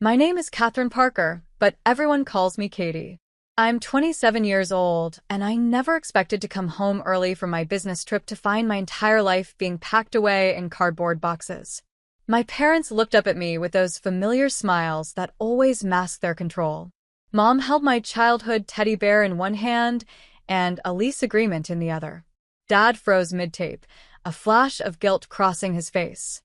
My name is Catherine Parker, but everyone calls me Katie. I'm 27 years old, and I never expected to come home early from my business trip to find my entire life being packed away in cardboard boxes. My parents looked up at me with those familiar smiles that always mask their control. Mom held my childhood teddy bear in one hand and a lease agreement in the other. Dad froze mid-tape, a flash of guilt crossing his face.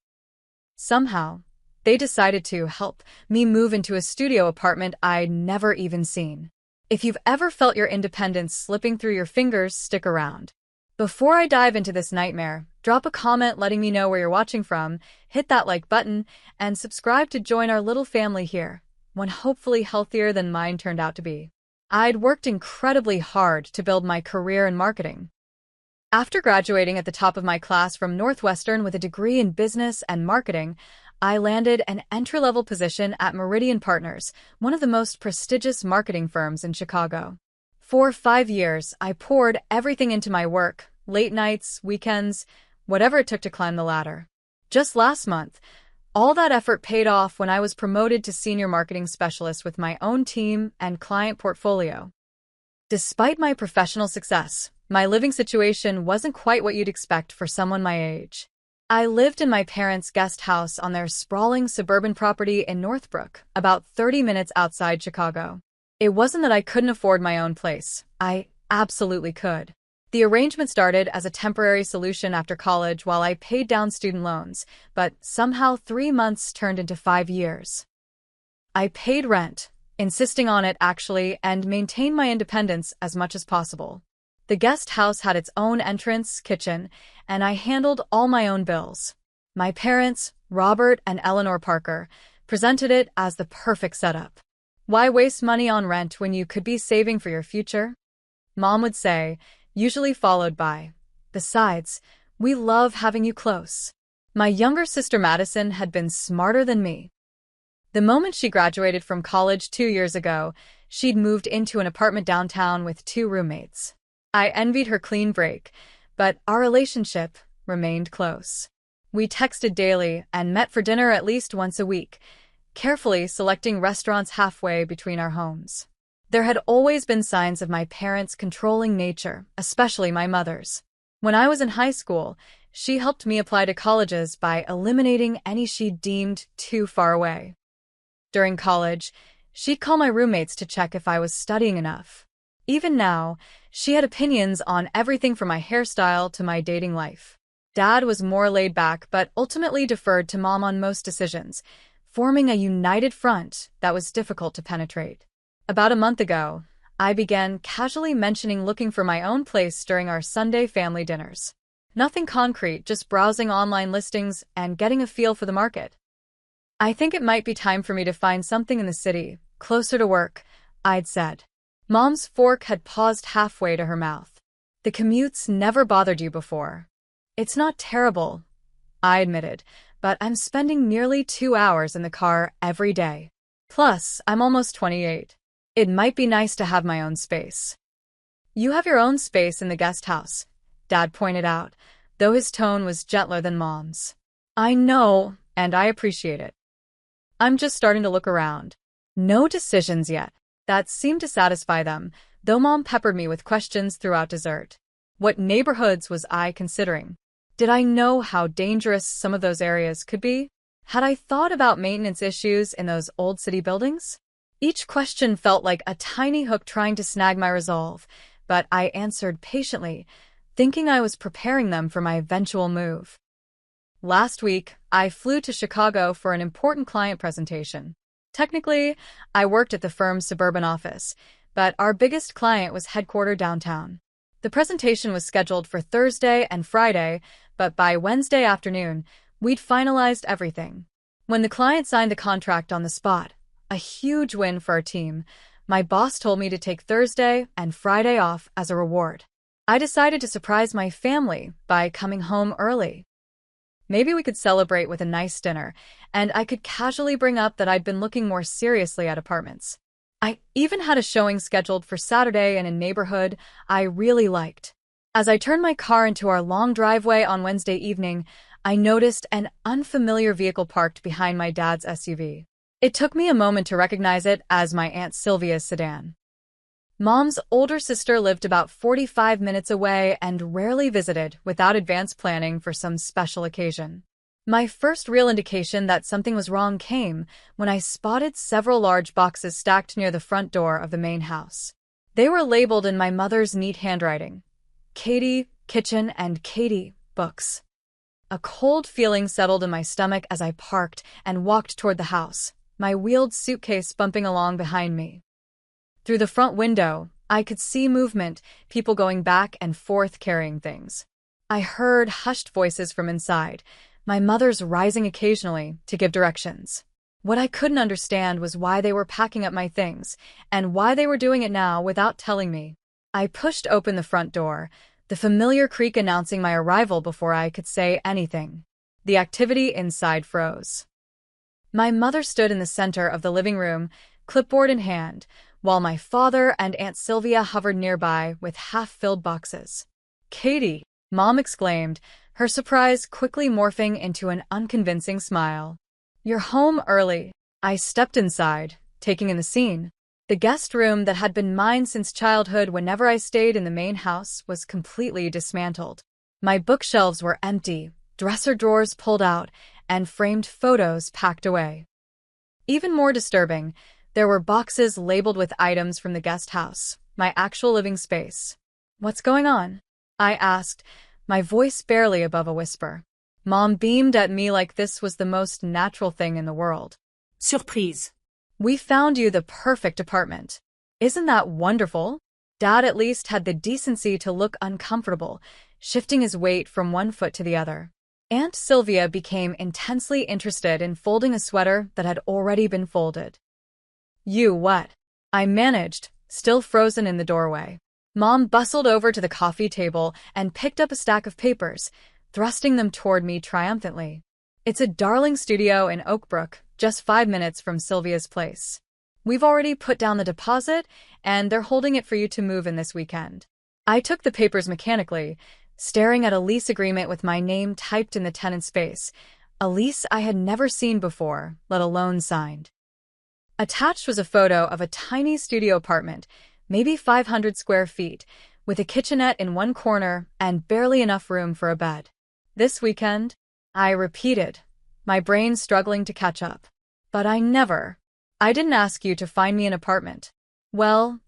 Somehow, they decided to help me move into a studio apartment I'd never even seen. If you've ever felt your independence slipping through your fingers, stick around. Before I dive into this nightmare, drop a comment letting me know where you're watching from, hit that like button, and subscribe to join our little family here, one hopefully healthier than mine turned out to be. I'd worked incredibly hard to build my career in marketing. After graduating at the top of my class from Northwestern with a degree in business and marketing, I landed an entry-level position at Meridian Partners, one of the most prestigious marketing firms in Chicago. For 5 years, I poured everything into my work, late nights, weekends, whatever it took to climb the ladder. Just last month, all that effort paid off when I was promoted to senior marketing specialist with my own team and client portfolio. Despite my professional success, my living situation wasn't quite what you'd expect for someone my age. I lived in my parents' guest house on their sprawling suburban property in Northbrook, about 30 minutes outside Chicago. It wasn't that I couldn't afford my own place. I absolutely could. The arrangement started as a temporary solution after college while I paid down student loans, but somehow 3 months turned into 5 years. I paid rent, insisting on it actually, and maintained my independence as much as possible. The guest house had its own entrance, kitchen, and I handled all my own bills. My parents, Robert and Eleanor Parker, presented it as the perfect setup. Why waste money on rent when you could be saving for your future? Mom would say, usually followed by, "Besides, we love having you close." My younger sister Madison had been smarter than me. The moment she graduated from college 2 years ago, she'd moved into an apartment downtown with 2 roommates. I envied her clean break, but our relationship remained close. We texted daily and met for dinner at least once a week, carefully selecting restaurants halfway between our homes. There had always been signs of my parents' controlling nature, especially my mother's. When I was in high school, she helped me apply to colleges by eliminating any she deemed too far away. During college, she'd call my roommates to check if I was studying enough. Even now, she had opinions on everything from my hairstyle to my dating life. Dad was more laid back but ultimately deferred to Mom on most decisions, forming a united front that was difficult to penetrate. About a month ago, I began casually mentioning looking for my own place during our Sunday family dinners. Nothing concrete, just browsing online listings and getting a feel for the market. "I think it might be time for me to find something in the city, closer to work," I'd said. Mom's fork had paused halfway to her mouth. "The commutes never bothered you before." "It's not terrible," I admitted, "but I'm spending nearly 2 hours in the car every day. Plus, I'm almost 28. It might be nice to have my own space." "You have your own space in the guest house," Dad pointed out, though his tone was gentler than Mom's. "I know, and I appreciate it. I'm just starting to look around. No decisions yet." That seemed to satisfy them, though Mom peppered me with questions throughout dessert. What neighborhoods was I considering? Did I know how dangerous some of those areas could be? Had I thought about maintenance issues in those old city buildings? Each question felt like a tiny hook trying to snag my resolve, but I answered patiently, thinking I was preparing them for my eventual move. Last week, I flew to Chicago for an important client presentation. Technically, I worked at the firm's suburban office, but our biggest client was headquartered downtown. The presentation was scheduled for Thursday and Friday, but by Wednesday afternoon, we'd finalized everything. When the client signed the contract on the spot, a huge win for our team, my boss told me to take Thursday and Friday off as a reward. I decided to surprise my family by coming home early. Maybe we could celebrate with a nice dinner, and I could casually bring up that I'd been looking more seriously at apartments. I even had a showing scheduled for Saturday in a neighborhood I really liked. As I turned my car into our long driveway on Wednesday evening, I noticed an unfamiliar vehicle parked behind my dad's SUV. It took me a moment to recognize it as my Aunt Sylvia's sedan. Mom's older sister lived about 45 minutes away and rarely visited without advance planning for some special occasion. My first real indication that something was wrong came when I spotted several large boxes stacked near the front door of the main house. They were labeled in my mother's neat handwriting: Katie, Kitchen, and Katie, Books. A cold feeling settled in my stomach as I parked and walked toward the house, my wheeled suitcase bumping along behind me. Through the front window, I could see movement, people going back and forth carrying things. I heard hushed voices from inside, my mother's rising occasionally to give directions. What I couldn't understand was why they were packing up my things, and why they were doing it now without telling me. I pushed open the front door, the familiar creak announcing my arrival before I could say anything. The activity inside froze. My mother stood in the center of the living room, clipboard in hand, while my father and Aunt Sylvia hovered nearby with half-filled boxes. "Katie," Mom exclaimed, her surprise quickly morphing into an unconvincing smile. "You're home early." I stepped inside, taking in the scene. The guest room that had been mine since childhood whenever I stayed in the main house was completely dismantled. My bookshelves were empty, dresser drawers pulled out, and framed photos packed away. Even more disturbing, there were boxes labeled with items from the guest house, my actual living space. "What's going on?" I asked, my voice barely above a whisper. Mom beamed at me like this was the most natural thing in the world. "Surprise. "We found you the perfect apartment. Isn't that wonderful?" Dad at least had the decency to look uncomfortable, shifting his weight from one foot to the other. Aunt Sylvia became intensely interested in folding a sweater that had already been folded. "You what?" I managed, still frozen in the doorway. Mom bustled over to the coffee table and picked up a stack of papers, thrusting them toward me triumphantly. "It's a darling studio in Oakbrook, just 5 minutes from Sylvia's place. We've already put down the deposit, and they're holding it for you to move in this weekend." I took the papers mechanically, staring at a lease agreement with my name typed in the tenant space, a lease I had never seen before, let alone signed. Attached was a photo of a tiny studio apartment, maybe 500 square feet, with a kitchenette in one corner and barely enough room for a bed. "This weekend?" I repeated, my brain struggling to catch up. "But I didn't ask you to find me an apartment." "Well,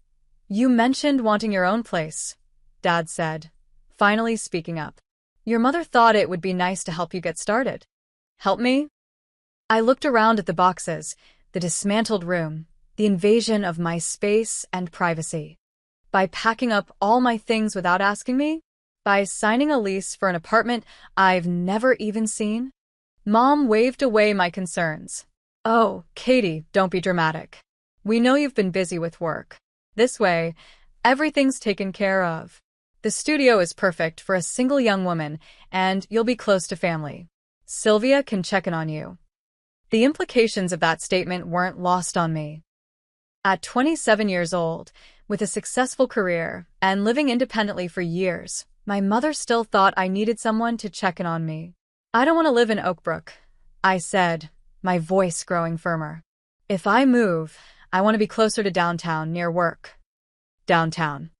you mentioned wanting your own place," Dad said, finally speaking up. "Your mother thought it would be nice to help you get started." "Help me?" I looked around at the boxes, the dismantled room, the invasion of my space and privacy. By packing up all my things without asking me? By signing a lease for an apartment I've never even seen? Mom waved away my concerns. "Oh, Katie, don't be dramatic. We know you've been busy with work. This way, everything's taken care of. The studio is perfect for a single young woman, and you'll be close to family. Sylvia can check in on you." The implications of that statement weren't lost on me. At 27 years old, with a successful career and living independently for years, my mother still thought I needed someone to check in on me. "I don't want to live in Oakbrook," I said, my voice growing firmer. "If I move, I want to be closer to downtown, near work." "Downtown?"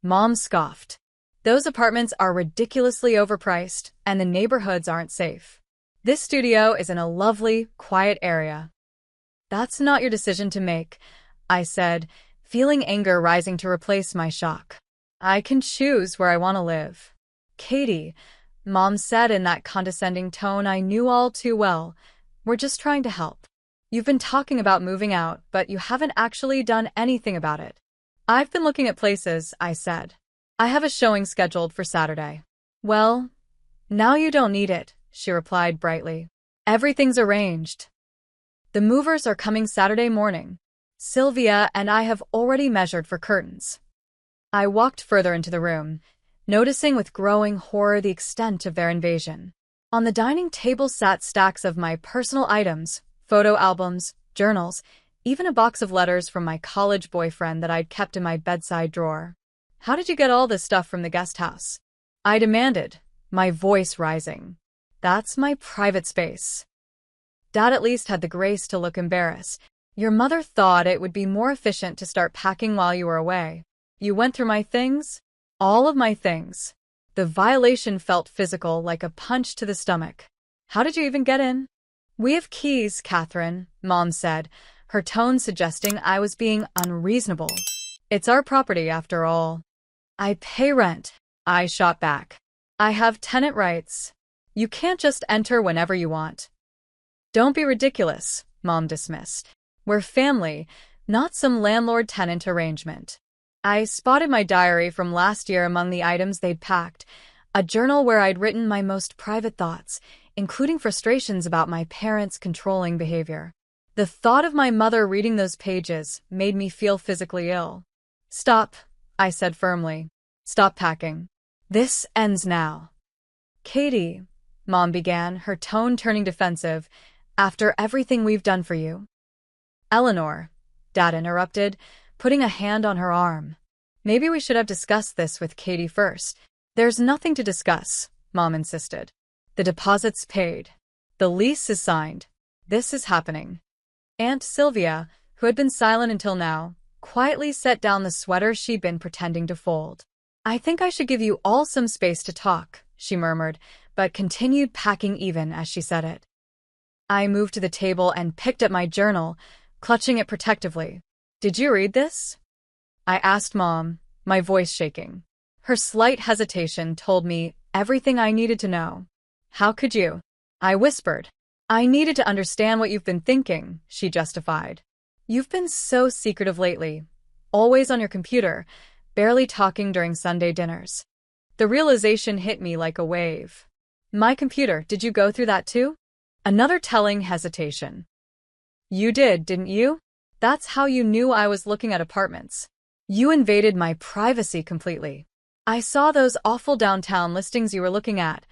Mom scoffed. "Those apartments are ridiculously overpriced, and the neighborhoods aren't safe. This studio is in a lovely, quiet area." "That's not your decision to make," I said, feeling anger rising to replace my shock. "I can choose where I want to live." "Katie," Mom said in that condescending tone I knew all too well, "we're just trying to help. You've been talking about moving out, but you haven't actually done anything about it." "I've been looking at places," I said. "I have a showing scheduled for Saturday." "Well, now you don't need it," she replied brightly. "Everything's arranged. The movers are coming Saturday morning. Sylvia and I have already measured for curtains." I walked further into the room, noticing with growing horror the extent of their invasion. On the dining table sat stacks of my personal items, photo albums, journals, even a box of letters from my college boyfriend that I'd kept in my bedside drawer. "How did you get all this stuff from the guest house?" I demanded, my voice rising. "That's my private space." Dad at least had the grace to look embarrassed. Your mother thought it would be more efficient to start packing while you were away. You went through my things? All of my things. The violation felt physical, like a punch to the stomach. How did you even get in? We have keys, Catherine, Mom said, her tone suggesting I was being unreasonable. It's our property, after all. I pay rent, I shot back. I have tenant rights. You can't just enter whenever you want. Don't be ridiculous, Mom dismissed. We're family, not some landlord-tenant arrangement. I spotted my diary from last year among the items they'd packed, a journal where I'd written my most private thoughts, including frustrations about my parents' controlling behavior. The thought of my mother reading those pages made me feel physically ill. Stop, I said firmly. Stop packing. This ends now. Katie, Mom began, her tone turning defensive, after everything we've done for you. Eleanor, Dad interrupted, putting a hand on her arm. Maybe we should have discussed this with Katie first. There's nothing to discuss, Mom insisted. The deposit's paid. The lease is signed. This is happening. Aunt Sylvia, who had been silent until now, quietly set down the sweater she'd been pretending to fold. I think I should give you all some space to talk, she murmured, but continued packing even as she said it. I moved to the table and picked at my journal, clutching it protectively. Did you read this? I asked Mom, my voice shaking. Her slight hesitation told me everything I needed to know. How could you? I whispered. I needed to understand what you've been thinking, she justified. You've been so secretive lately, always on your computer, barely talking during Sunday dinners. The realization hit me like a wave. My computer, did you go through that too? Another telling hesitation. You did, didn't you? That's how you knew I was looking at apartments. You invaded my privacy completely. I saw those awful downtown listings you were looking at,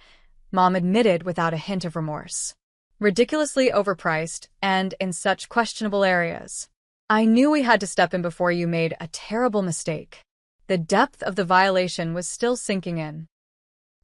Mom admitted without a hint of remorse. Ridiculously overpriced and in such questionable areas. I knew we had to step in before you made a terrible mistake. The depth of the violation was still sinking in.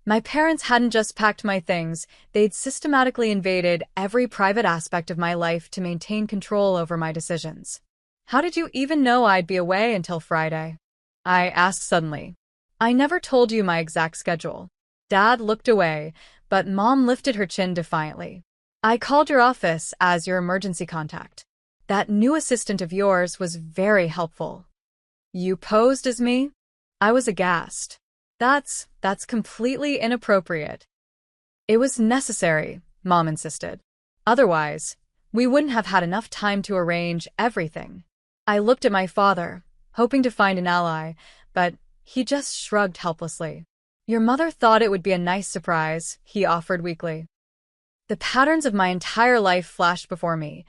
My parents hadn't just packed my things, they'd systematically invaded every private aspect of my life to maintain control over my decisions. How did you even know I'd be away until Friday? I asked suddenly. I never told you my exact schedule. Dad looked away, but Mom lifted her chin defiantly. I called your office as your emergency contact. That new assistant of yours was very helpful. You posed as me? I was aghast. That's completely inappropriate. It was necessary, Mom insisted. Otherwise, we wouldn't have had enough time to arrange everything. I looked at my father, hoping to find an ally, but he just shrugged helplessly. Your mother thought it would be a nice surprise, he offered weakly. The patterns of my entire life flashed before me.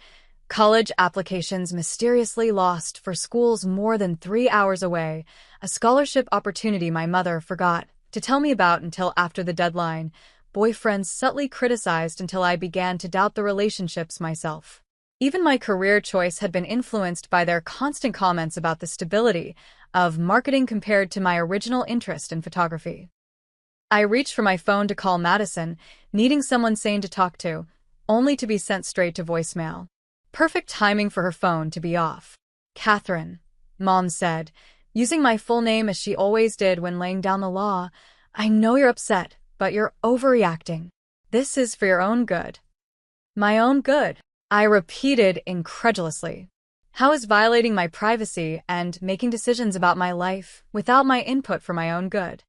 College applications mysteriously lost for schools more than 3 hours away, a scholarship opportunity my mother forgot to tell me about until after the deadline, boyfriends subtly criticized until I began to doubt the relationships myself. Even my career choice had been influenced by their constant comments about the stability of marketing compared to my original interest in photography. I reached for my phone to call Madison, needing someone sane to talk to, only to be sent straight to voicemail. Perfect timing for her phone to be off. Catherine, Mom said, using my full name as she always did when laying down the law. I know you're upset, but you're overreacting. This is for your own good. My own good, I repeated incredulously. How is violating my privacy and making decisions about my life without my input for my own good?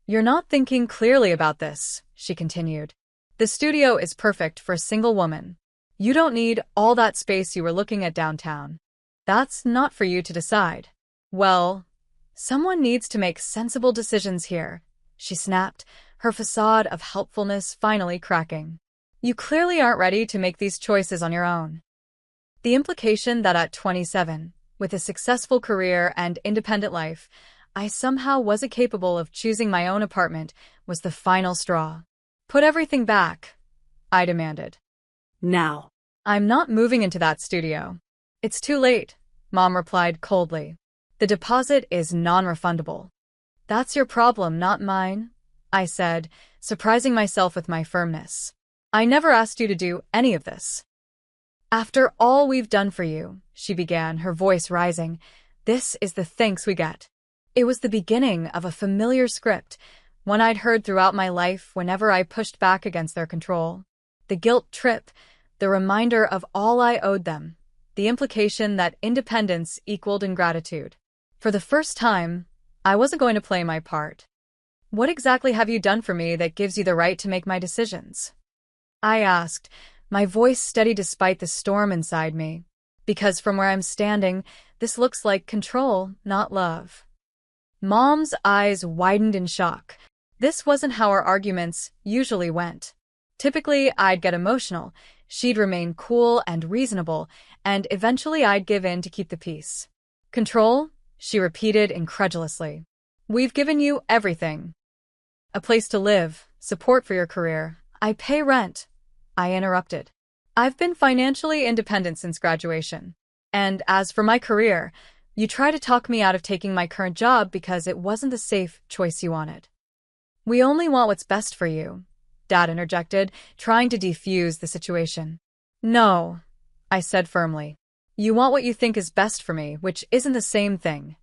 You're not thinking clearly about this, she continued. The studio is perfect for a single woman. You don't need all that space you were looking at downtown. That's not for you to decide. Well, someone needs to make sensible decisions here, she snapped, her facade of helpfulness finally cracking. You clearly aren't ready to make these choices on your own. The implication that at 27, with a successful career and independent life, I somehow wasn't capable of choosing my own apartment was the final straw. Put everything back, I demanded. Now. I'm not moving into that studio. It's too late, Mom replied coldly. The deposit is non-refundable. That's your problem, not mine, I said, surprising myself with my firmness. I never asked you to do any of this. After all we've done for you, she began, her voice rising, this is the thanks we get. It was the beginning of a familiar script, one I'd heard throughout my life whenever I pushed back against their control. The guilt trip, the reminder of all I owed them, the implication that independence equaled ingratitude. For the first time, I wasn't going to play my part. What exactly have you done for me that gives you the right to make my decisions? I asked, my voice steady despite the storm inside me. Because from where I'm standing, this looks like control, not love. Mom's eyes widened in shock. This wasn't how our arguments usually went. Typically, I'd get emotional, she'd remain cool and reasonable, and eventually I'd give in to keep the peace. Control? She repeated incredulously. We've given you everything. A place to live, support for your career. I pay rent. I interrupted. I've been financially independent since graduation. And as for my career, you try to talk me out of taking my current job because it wasn't the safe choice you wanted. We only want what's best for you, Dad interjected, trying to defuse the situation. No, I said firmly. You want what you think is best for me, which isn't the same thing.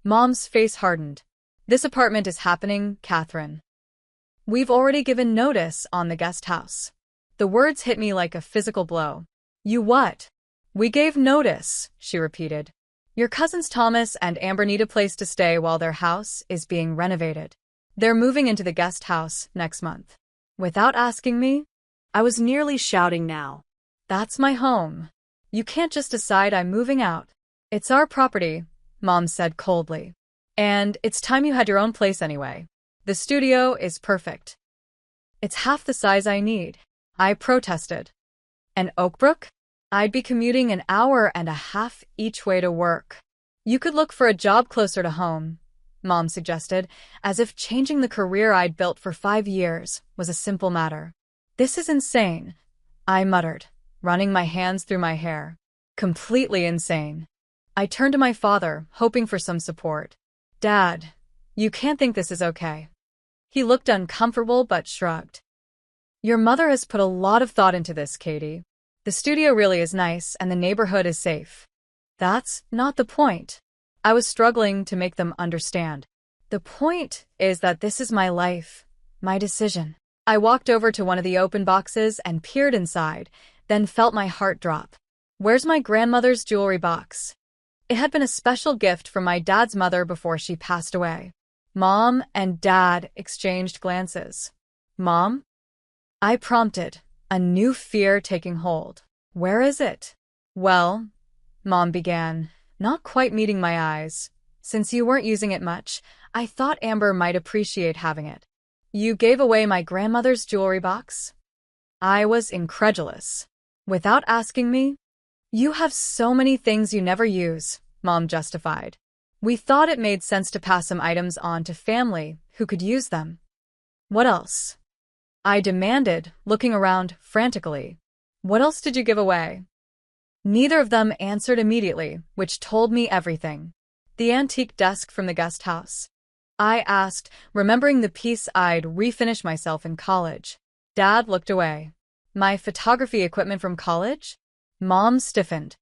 Mom's face hardened. This apartment is happening, Catherine. We've already given notice on the guest house. The words hit me like a physical blow. You what? We gave notice, she repeated. Your cousins Thomas and Amber need a place to stay while their house is being renovated. They're moving into the guest house next month. Without asking me? I was nearly shouting now. That's my home. You can't just decide I'm moving out. It's our property, Mom said coldly. And it's time you had your own place anyway. The studio is perfect. It's half the size I need, I protested. And Oakbrook? I'd be commuting an hour and a half each way to work. You could look for a job closer to home, Mom suggested, as if changing the career I'd built for 5 years was a simple matter. This is insane, I muttered, running my hands through my hair. Completely insane. I turned to my father, hoping for some support. Dad, you can't think this is okay. He looked uncomfortable but shrugged. Your mother has put a lot of thought into this, Katie. The studio really is nice and the neighborhood is safe. That's not the point. I was struggling to make them understand. The point is that this is my life, my decision. I walked over to one of the open boxes and peered inside, then felt my heart drop. Where's my grandmother's jewelry box? It had been a special gift from my dad's mother before she passed away. Mom and Dad exchanged glances. Mom? I prompted, a new fear taking hold. Where is it? Well, Mom began, not quite meeting my eyes. Since you weren't using it much, I thought Amber might appreciate having it. You gave away my grandmother's jewelry box? I was incredulous. Without asking me? You have so many things you never use, Mom justified. We thought it made sense to pass some items on to family who could use them. What else? I demanded, looking around frantically. What else did you give away? Neither of them answered immediately, which told me everything. The antique desk from the guest house. I asked, remembering the piece I'd refinished myself in college. Dad looked away. My photography equipment from college? Mom stiffened.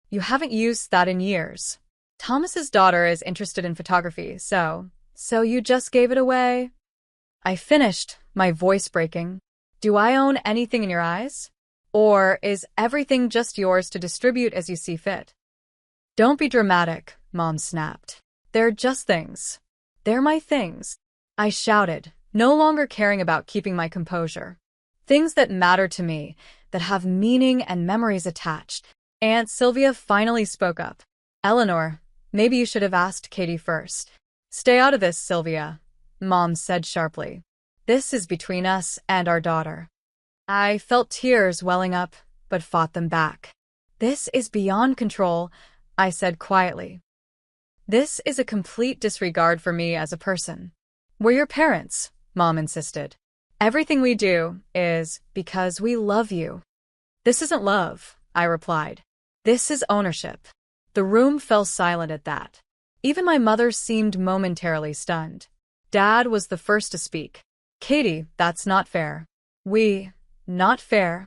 You haven't used that in years. Thomas's daughter is interested in photography, so you just gave it away? I finished, my voice breaking. Do I own anything in your eyes? Or is everything just yours to distribute as you see fit? Don't be dramatic, Mom snapped. They're just things. They're my things. I shouted, no longer caring about keeping my composure. Things that matter to me, that have meaning and memories attached. Aunt Sylvia finally spoke up. Eleanor, maybe you should have asked Katie first. Stay out of this, Sylvia, Mom said sharply. This is between us and our daughter. I felt tears welling up, but fought them back. This is beyond control, I said quietly. This is a complete disregard for me as a person. We're your parents, Mom insisted. Everything we do is because we love you. This isn't love, I replied. This is ownership. The room fell silent at that. Even my mother seemed momentarily stunned. Dad was the first to speak. Katie, that's not fair. Not fair.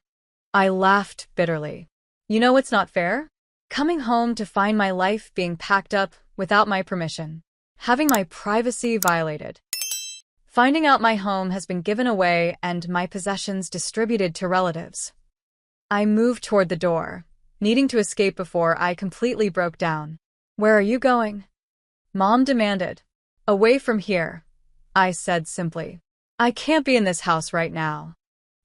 I laughed bitterly. You know what's not fair? Coming home to find my life being packed up without my permission. Having my privacy violated. Finding out my home has been given away and my possessions distributed to relatives. I moved toward the door, needing to escape before I completely broke down. Where are you going? Mom demanded. Away from here, I said simply. I can't be in this house right now.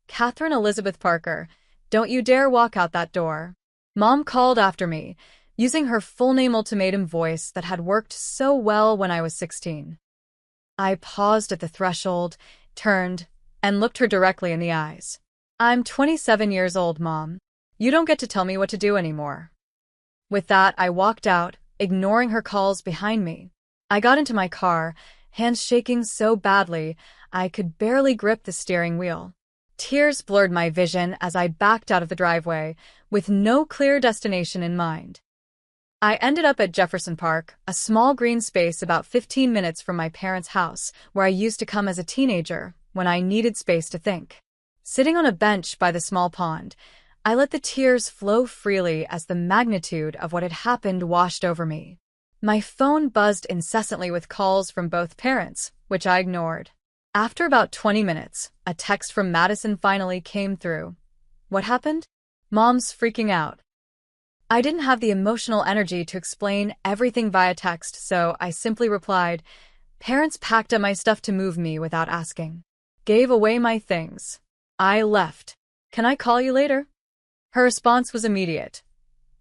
Catherine Elizabeth Parker, don't you dare walk out that door. Mom called after me, using her full-name ultimatum voice that had worked so well when I was 16. I paused at the threshold, turned, and looked her directly in the eyes. I'm 27 years old, Mom. You don't get to tell me what to do anymore. With that, I walked out, ignoring her calls behind me. I got into my car, hands shaking so badly I could barely grip the steering wheel. Tears blurred my vision as I backed out of the driveway, with no clear destination in mind. I ended up at Jefferson Park, a small green space about 15 minutes from my parents' house, where I used to come as a teenager when I needed space to think. Sitting on a bench by the small pond, I let the tears flow freely as the magnitude of what had happened washed over me. My phone buzzed incessantly with calls from both parents, which I ignored. After about 20 minutes, a text from Madison finally came through. What happened? Mom's freaking out. I didn't have the emotional energy to explain everything via text, so I simply replied, Parents packed up my stuff to move me without asking. Gave away my things. I left. Can I call you later? Her response was immediate.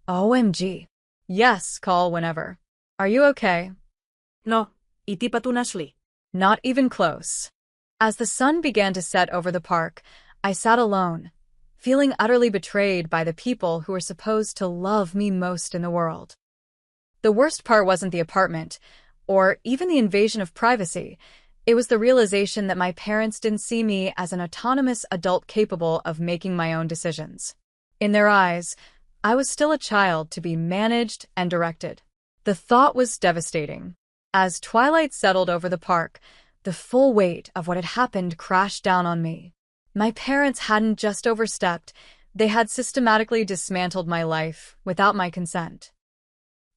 OMG. Yes, call whenever. Are you okay? No, hindi pa tunasli. Not even close. As the sun began to set over the park, I sat alone, feeling utterly betrayed by the people who were supposed to love me most in the world. The worst part wasn't the apartment, or even the invasion of privacy. It was the realization that my parents didn't see me as an autonomous adult capable of making my own decisions. In their eyes, I was still a child to be managed and directed. The thought was devastating. As twilight settled over the park, the full weight of what had happened crashed down on me. My parents hadn't just overstepped, they had systematically dismantled my life without my consent.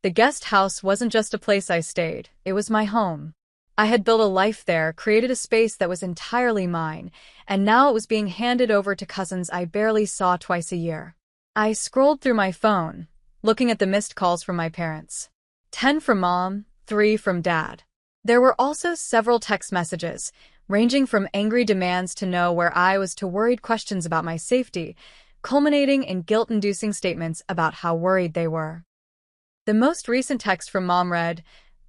The guest house wasn't just a place I stayed, it was my home. I had built a life there, created a space that was entirely mine, and now it was being handed over to cousins I barely saw twice a year. I scrolled through my phone, looking at the missed calls from my parents. 10 from Mom, 3 from Dad. There were also several text messages, ranging from angry demands to know where I was to worried questions about my safety, culminating in guilt-inducing statements about how worried they were. The most recent text from Mom read,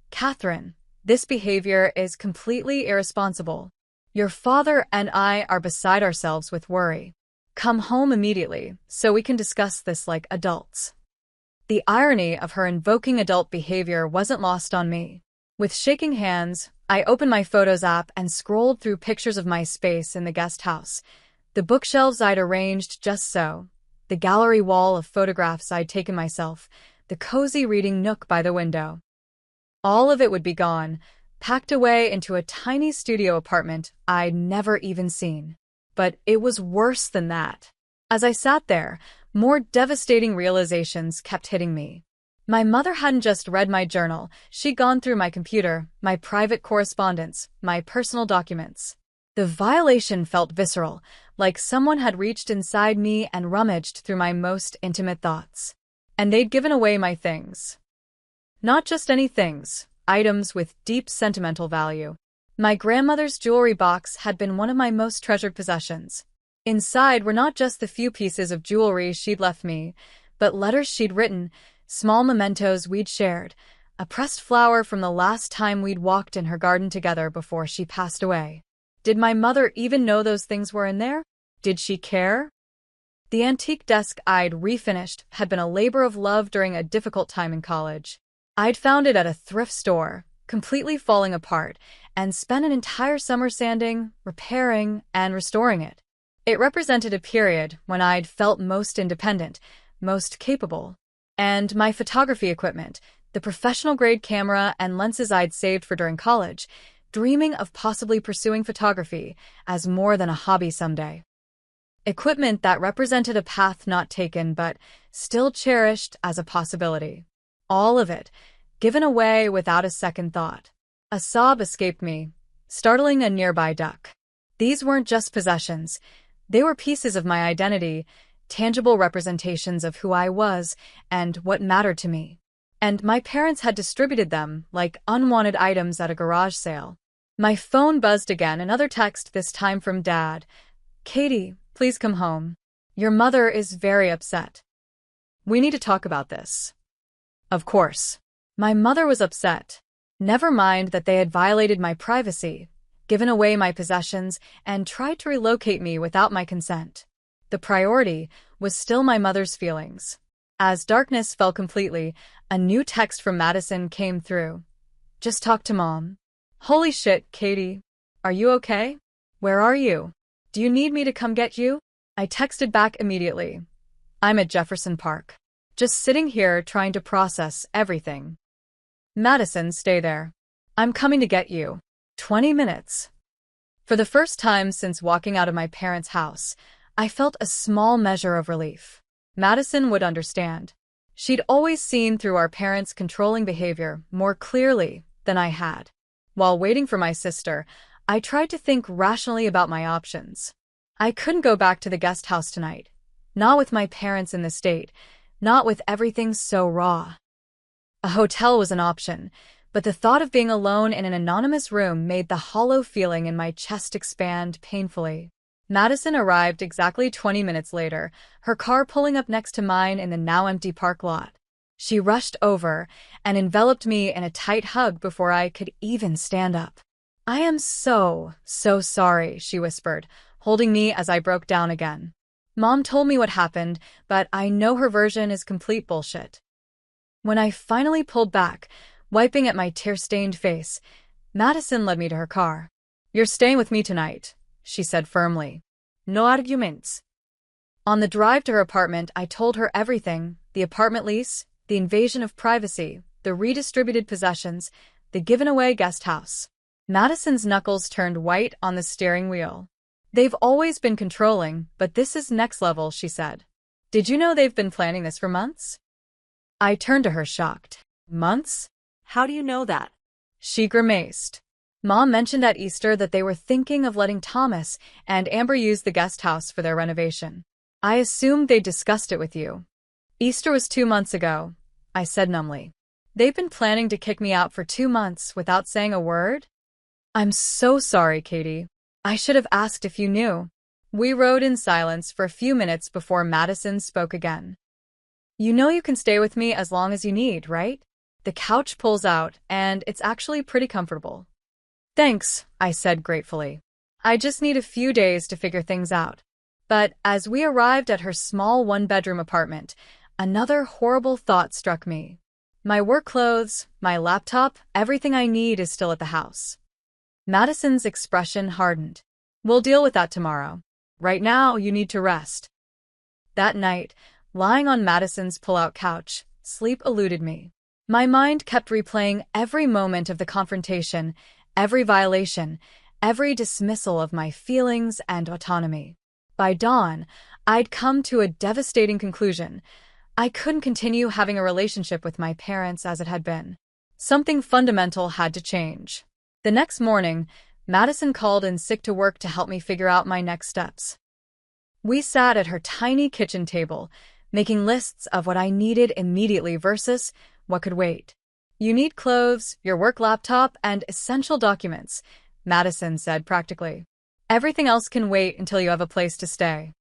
Catherine, this behavior is completely irresponsible. Your father and I are beside ourselves with worry. Come home immediately so we can discuss this like adults. The irony of her invoking adult behavior wasn't lost on me. With shaking hands, I opened my Photos app and scrolled through pictures of my space in the guest house. The bookshelves I'd arranged just so, the gallery wall of photographs I'd taken myself, the cozy reading nook by the window. All of it would be gone, packed away into a tiny studio apartment I'd never even seen. But it was worse than that. As I sat there, more devastating realizations kept hitting me. My mother hadn't just read my journal, she'd gone through my computer, my private correspondence, my personal documents. The violation felt visceral, like someone had reached inside me and rummaged through my most intimate thoughts. And they'd given away my things. Not just any things, items with deep sentimental value. My grandmother's jewelry box had been one of my most treasured possessions. Inside were not just the few pieces of jewelry she'd left me, but letters she'd written, small mementos we'd shared, a pressed flower from the last time we'd walked in her garden together before she passed away. Did my mother even know those things were in there? Did she care? The antique desk I'd refinished had been a labor of love during a difficult time in college. I'd found it at a thrift store, completely falling apart, and spent an entire summer sanding, repairing, and restoring it. It represented a period when I'd felt most independent, most capable. And my photography equipment, the professional-grade camera and lenses I'd saved for during college, dreaming of possibly pursuing photography as more than a hobby someday. Equipment that represented a path not taken but still cherished as a possibility. All of it, given away without a second thought. A sob escaped me, startling a nearby duck. These weren't just possessions. They were pieces of my identity, tangible representations of who I was and what mattered to me. And my parents had distributed them like unwanted items at a garage sale. My phone buzzed again, another text, this time from Dad. "Katie, please come home. Your mother is very upset. We need to talk about this." Of course. My mother was upset. Never mind that they had violated my privacy, given away my possessions, and tried to relocate me without my consent. The priority was still my mother's feelings. As darkness fell completely, a new text from Madison came through. "Just talk to Mom." Holy shit, Katie. Are you okay? Where are you? Do you need me to come get you? I texted back immediately. I'm at Jefferson Park. Just sitting here trying to process everything. Madison, stay there. I'm coming to get you. 20 minutes. For the first time since walking out of my parents' house, I felt a small measure of relief. Madison would understand. She'd always seen through our parents' controlling behavior more clearly than I had. While waiting for my sister, I tried to think rationally about my options. I couldn't go back to the guest house tonight. Not with my parents in the state. Not with everything so raw. A hotel was an option, but the thought of being alone in an anonymous room made the hollow feeling in my chest expand painfully. Madison arrived exactly 20 minutes later, her car pulling up next to mine in the now empty park lot. She rushed over and enveloped me in a tight hug before I could even stand up. "I am so sorry," she whispered, holding me as I broke down again. "Mom told me what happened, but I know her version is complete bullshit." When I finally pulled back, wiping at my tear-stained face, Madison led me to her car. "You're staying with me tonight," she said firmly. "No arguments." On the drive to her apartment, I told her everything: the apartment lease, the invasion of privacy, the redistributed possessions, the given-away guest house. Madison's knuckles turned white on the steering wheel. "They've always been controlling, but this is next level," she said. "Did you know they've been planning this for months?" I turned to her shocked. "Months? How do you know that?" She grimaced. "Mom mentioned at Easter that they were thinking of letting Thomas and Amber use the guest house for their renovation. I assumed they discussed it with you." "Easter was 2 months ago," I said numbly. "They've been planning to kick me out for 2 months without saying a word?" "I'm so sorry, Katie. I should have asked if you knew." We rode in silence for a few minutes before Madison spoke again. "You know you can stay with me as long as you need, right? The couch pulls out, and it's actually pretty comfortable." "Thanks," I said gratefully. "I just need a few days to figure things out." But as we arrived at her small one-bedroom apartment, another horrible thought struck me. My work clothes, my laptop, everything I need is still at the house. Madison's expression hardened. "We'll deal with that tomorrow. Right now, you need to rest." That night, lying on Madison's pull-out couch, sleep eluded me. My mind kept replaying every moment of the confrontation, every violation, every dismissal of my feelings and autonomy. By dawn, I'd come to a devastating conclusion. I couldn't continue having a relationship with my parents as it had been. Something fundamental had to change. The next morning, Madison called in sick to work to help me figure out my next steps. We sat at her tiny kitchen table, making lists of what I needed immediately versus what could wait. "You need clothes, your work laptop, and essential documents," Madison said practically. "Everything else can wait until you have a place to stay."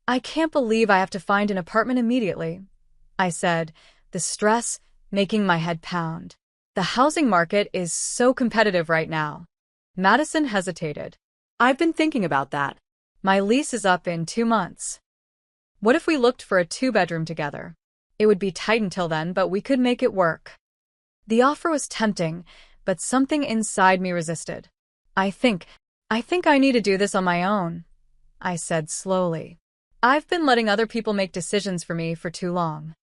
"I can't believe I have to find an apartment immediately," I said, the stress making my head pound. "The housing market is so competitive right now." Madison hesitated. "I've been thinking about that." "My lease is up in 2 months. What if we looked for a 2-bedroom together? It would be tight until then, but we could make it work." The offer was tempting, but something inside me resisted. I think I need to do this on my own," I said slowly. "I've been letting other people make decisions for me for too long."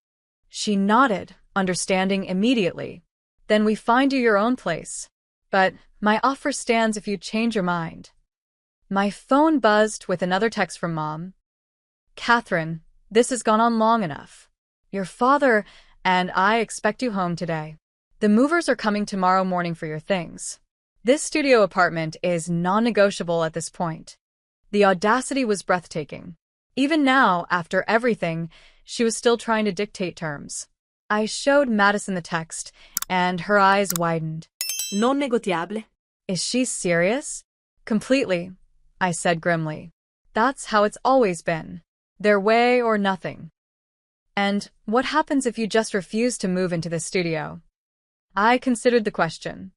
She nodded, understanding immediately. "Then we find you your own place. But my offer stands if you change your mind." My phone buzzed with another text from Mom. "Catherine, this has gone on long enough. Your father and I expect you home today. The movers are coming tomorrow morning for your things. This studio apartment is non-negotiable at this point. The audacity was breathtaking. Even now, after everything, she was still trying to dictate terms. I showed Madison the text, and her eyes widened. Non negotiable. Is she serious? Completely, I said grimly. That's how it's always been. Their way or nothing. And what happens if you just refuse to move into the studio? I considered the question.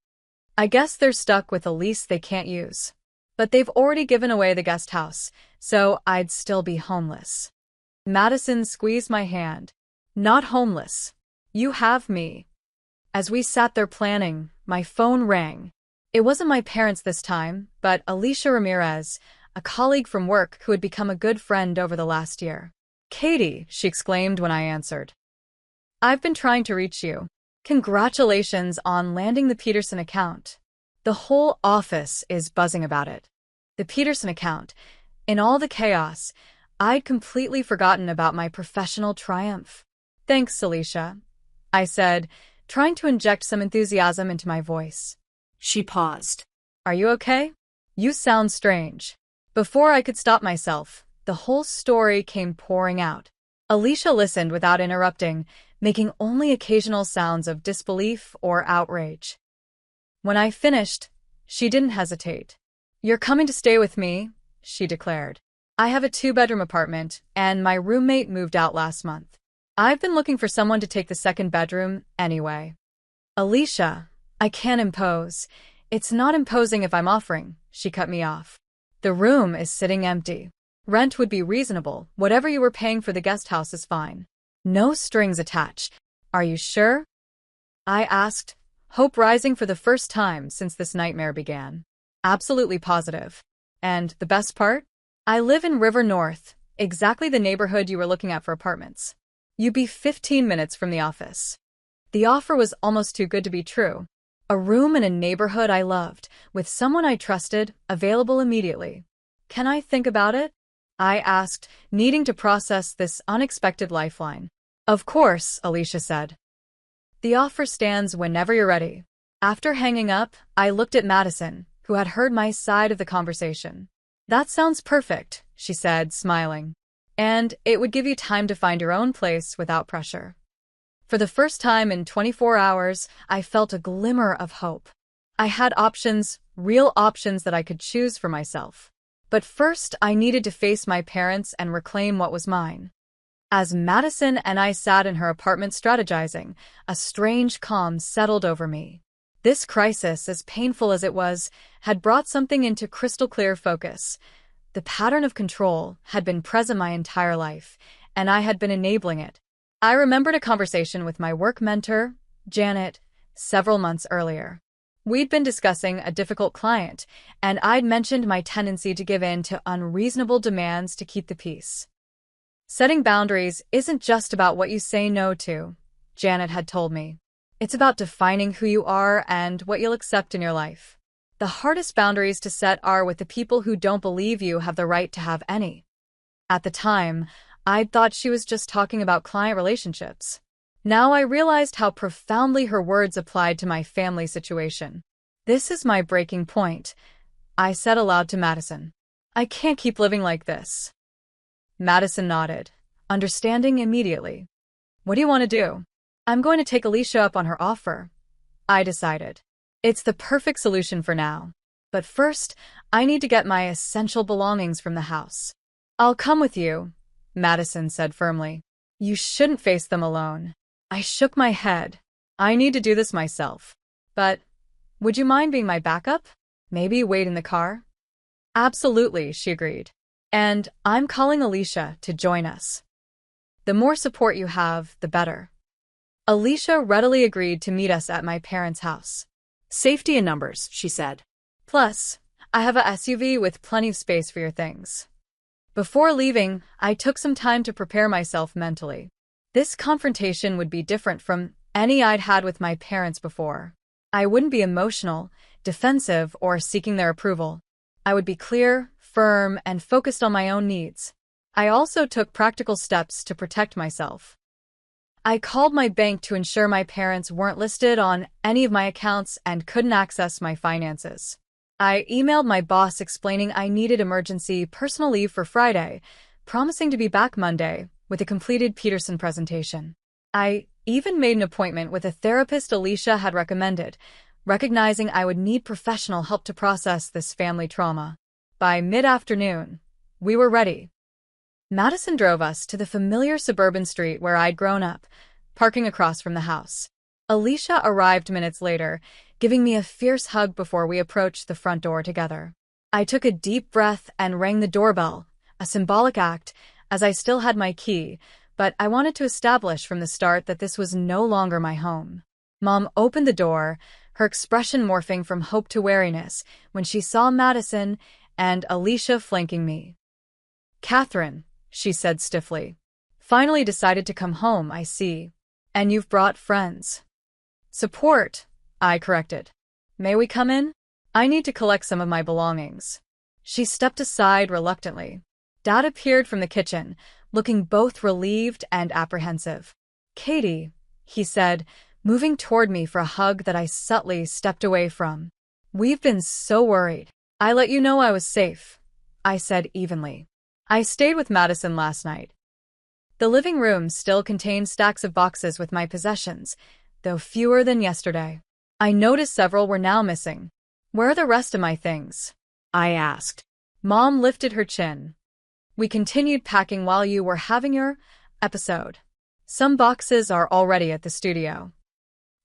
I guess they're stuck with a lease they can't use. But they've already given away the guest house, so I'd still be homeless. Madison squeezed my hand. Not homeless. You have me. As we sat there planning, my phone rang. It wasn't my parents this time, but Alicia Ramirez, a colleague from work who had become a good friend over the last year. Katie, she exclaimed when I answered. I've been trying to reach you. Congratulations on landing the Peterson account. The whole office is buzzing about it. The Peterson account. In all the chaos, I'd completely forgotten about my professional triumph. Thanks, Alicia, I said, trying to inject some enthusiasm into my voice. She paused. Are you okay? You sound strange. Before I could stop myself, the whole story came pouring out. Alicia listened without interrupting, making only occasional sounds of disbelief or outrage. When I finished, she didn't hesitate. You're coming to stay with me, she declared. I have a 2-bedroom apartment, and my roommate moved out last month. I've been looking for someone to take the second bedroom anyway. Alicia, I can't impose. It's not imposing if I'm offering, she cut me off. The room is sitting empty. Rent would be reasonable. Whatever you were paying for the guest house is fine. No strings attached. Are you sure? I asked, hope rising for the first time since this nightmare began. Absolutely positive. And the best part? I live in River North, exactly the neighborhood you were looking at for apartments. You'd be 15 minutes from the office. The offer was almost too good to be true. A room in a neighborhood I loved, with someone I trusted, available immediately. Can I think about it? I asked, needing to process this unexpected lifeline. Of course, Alicia said. The offer stands whenever you're ready. After hanging up, I looked at Madison, who had heard my side of the conversation. That sounds perfect, she said, smiling. And it would give you time to find your own place without pressure. For the first time in 24 hours, I felt a glimmer of hope. I had options, real options that I could choose for myself. But first, I needed to face my parents and reclaim what was mine. As Madison and I sat in her apartment strategizing, a strange calm settled over me. This crisis, as painful as it was, had brought something into crystal clear focus. The pattern of control had been present my entire life, and I had been enabling it. I remembered a conversation with my work mentor, Janet, several months earlier. We'd been discussing a difficult client, and I'd mentioned my tendency to give in to unreasonable demands to keep the peace. Setting boundaries isn't just about what you say no to, Janet had told me. It's about defining who you are and what you'll accept in your life. The hardest boundaries to set are with the people who don't believe you have the right to have any. At the time, I'd thought she was just talking about client relationships. Now I realized how profoundly her words applied to my family situation. This is my breaking point, I said aloud to Madison. I can't keep living like this. Madison nodded, understanding immediately. What do you want to do? I'm going to take Alicia up on her offer, I decided. It's the perfect solution for now. But first, I need to get my essential belongings from the house. I'll come with you, Madison said firmly. You shouldn't face them alone. I shook my head. I need to do this myself. But would you mind being my backup? Maybe wait in the car? Absolutely, she agreed. And I'm calling Alicia to join us. The more support you have, the better. Alicia readily agreed to meet us at my parents' house. Safety in numbers, she said. Plus, I have a SUV with plenty of space for your things. Before leaving, I took some time to prepare myself mentally. This confrontation would be different from any I'd had with my parents before. I wouldn't be emotional, defensive, or seeking their approval. I would be clear, firm, and focused on my own needs. I also took practical steps to protect myself. I called my bank to ensure my parents weren't listed on any of my accounts and couldn't access my finances. I emailed my boss explaining I needed emergency personal leave for Friday, promising to be back Monday with a completed Peterson presentation. I even made an appointment with a therapist Alicia had recommended, recognizing I would need professional help to process this family trauma. By mid-afternoon, we were ready. Madison drove us to the familiar suburban street where I'd grown up, parking across from the house. Alicia arrived minutes later, giving me a fierce hug before we approached the front door together. I took a deep breath and rang the doorbell, a symbolic act, as I still had my key, but I wanted to establish from the start that this was no longer my home. Mom opened the door, her expression morphing from hope to wariness when she saw Madison and Alicia flanking me. "Catherine," she said stiffly. "Finally decided to come home, I see. And you've brought friends." "Support," I corrected. "May we come in? I need to collect some of my belongings." She stepped aside reluctantly. Dad appeared from the kitchen, looking both relieved and apprehensive. "Katie," he said, moving toward me for a hug that I subtly stepped away from. "We've been so worried." "I let you know I was safe," I said evenly. "I stayed with Madison last night." The living room still contained stacks of boxes with my possessions, though fewer than yesterday. I noticed several were now missing. "Where are the rest of my things?" I asked. Mom lifted her chin. "We continued packing while you were having your episode. Some boxes are already at the studio."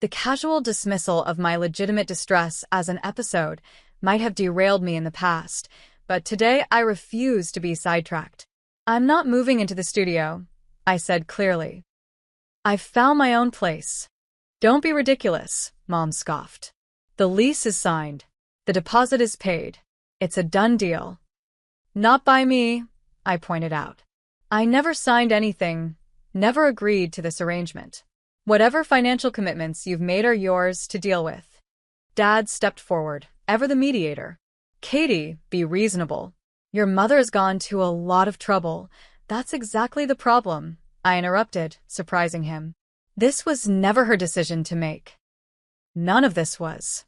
The casual dismissal of my legitimate distress as an episode might have derailed me in the past, but today I refuse to be sidetracked. "I'm not moving into the studio," I said clearly. "I've found my own place." "Don't be ridiculous," Mom scoffed. "The lease is signed. The deposit is paid. It's a done deal." "Not by me," I pointed out. "I never signed anything, never agreed to this arrangement. Whatever financial commitments you've made are yours to deal with." Dad stepped forward, ever the mediator. "Katie, be reasonable. Your mother has gone to a lot of trouble." "That's exactly the problem," I interrupted, surprising him. "This was never her decision to make." None of this was.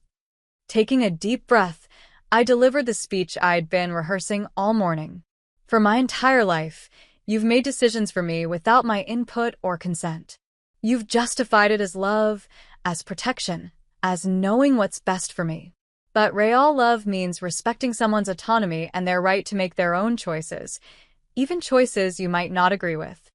Taking a deep breath, I delivered the speech I'd been rehearsing all morning. "For my entire life, you've made decisions for me without my input or consent. You've justified it as love, as protection, as knowing what's best for me. But real love means respecting someone's autonomy and their right to make their own choices, even choices you might not agree with."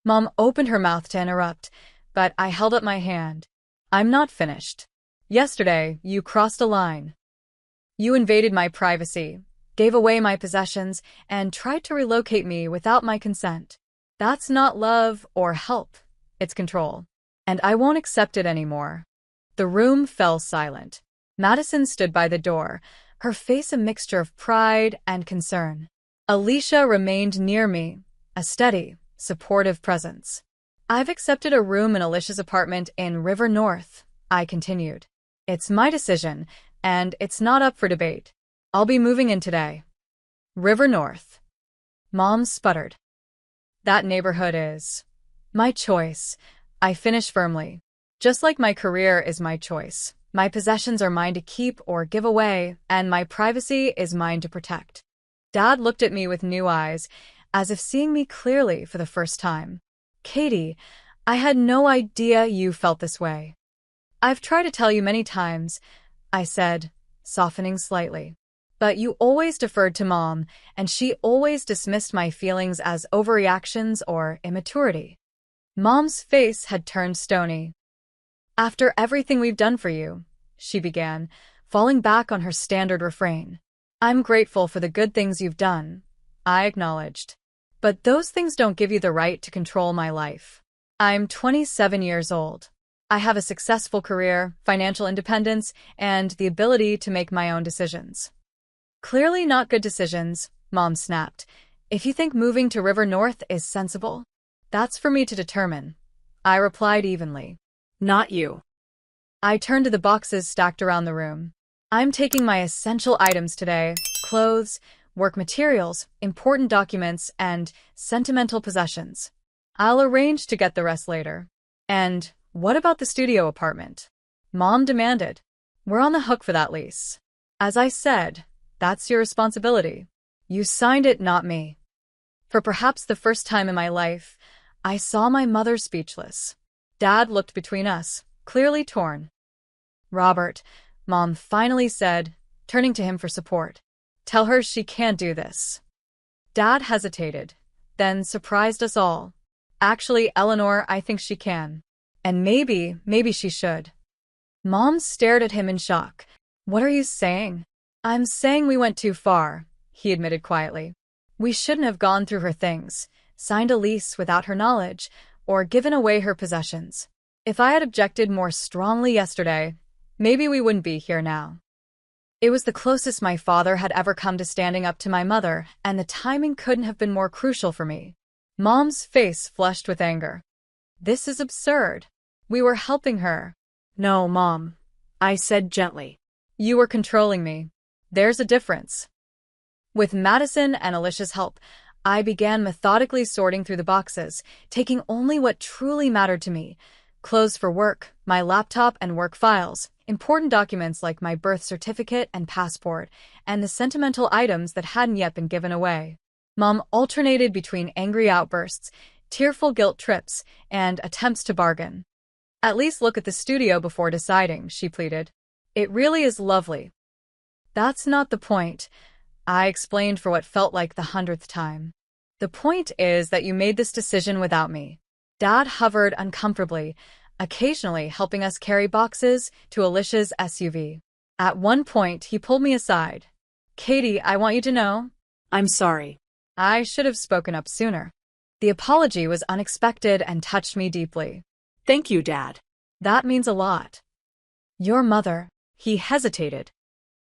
Mom opened her mouth to interrupt, but I held up my hand. "I'm not finished. Yesterday, you crossed a line. You invaded my privacy, gave away my possessions, and tried to relocate me without my consent. That's not love or help. It's control. And I won't accept it anymore." The room fell silent. Madison stood by the door, her face a mixture of pride and concern. Alicia remained near me, a steady, supportive presence. "I've accepted a room in Alicia's apartment in River North," I continued. "It's my decision, and it's not up for debate. I'll be moving in today." "River North." Mom sputtered. "That neighborhood is my choice," I finished firmly. "Just like my career is my choice. My possessions are mine to keep or give away, and my privacy is mine to protect." Dad looked at me with new eyes, as if seeing me clearly for the first time. "Katie, I had no idea you felt this way." "I've tried to tell you many times," I said, softening slightly. "But you always deferred to Mom, and she always dismissed my feelings as overreactions or immaturity." Mom's face had turned stony. "After everything we've done for you," she began, falling back on her standard refrain. "I'm grateful for the good things you've done," I acknowledged. "But those things don't give you the right to control my life. I'm 27 years old. I have a successful career, financial independence, and the ability to make my own decisions." "Clearly not good decisions," Mom snapped. "If you think moving to River North is sensible, that's for me to determine," I replied evenly. "Not you." I turned to the boxes stacked around the room. "I'm taking my essential items today: clothes, work materials, important documents, and sentimental possessions. I'll arrange to get the rest later." And what about the studio apartment? Mom demanded. We're on the hook for that lease. As I said, that's your responsibility. You signed it, not me. For perhaps the first time in my life, I saw my mother speechless. Dad looked between us, clearly torn. Robert, Mom finally said, turning to him for support. Tell her she can't do this. Dad hesitated, then surprised us all. Actually, Eleanor, I think she can. And maybe she should. Mom stared at him in shock. What are you saying? I'm saying we went too far, he admitted quietly. We shouldn't have gone through her things, signed a lease without her knowledge, or given away her possessions. If I had objected more strongly yesterday, maybe we wouldn't be here now. It was the closest my father had ever come to standing up to my mother, and the timing couldn't have been more crucial for me. Mom's face flushed with anger. This is absurd. We were helping her. No, Mom, I said gently. You were controlling me. There's a difference. With Madison and Alicia's help, I began methodically sorting through the boxes, taking only what truly mattered to me. Clothes for work, my laptop and work files, important documents like my birth certificate and passport, and the sentimental items that hadn't yet been given away. Mom alternated between angry outbursts, tearful guilt trips, and attempts to bargain. At least look at the studio before deciding, she pleaded. It really is lovely. That's not the point, I explained for what felt like the 100th time. The point is that you made this decision without me. Dad hovered uncomfortably, occasionally helping us carry boxes to Alicia's SUV. At one point, he pulled me aside. Katie, I want you to know. I'm sorry. I should have spoken up sooner. The apology was unexpected and touched me deeply. Thank you, Dad. That means a lot. Your mother, he hesitated.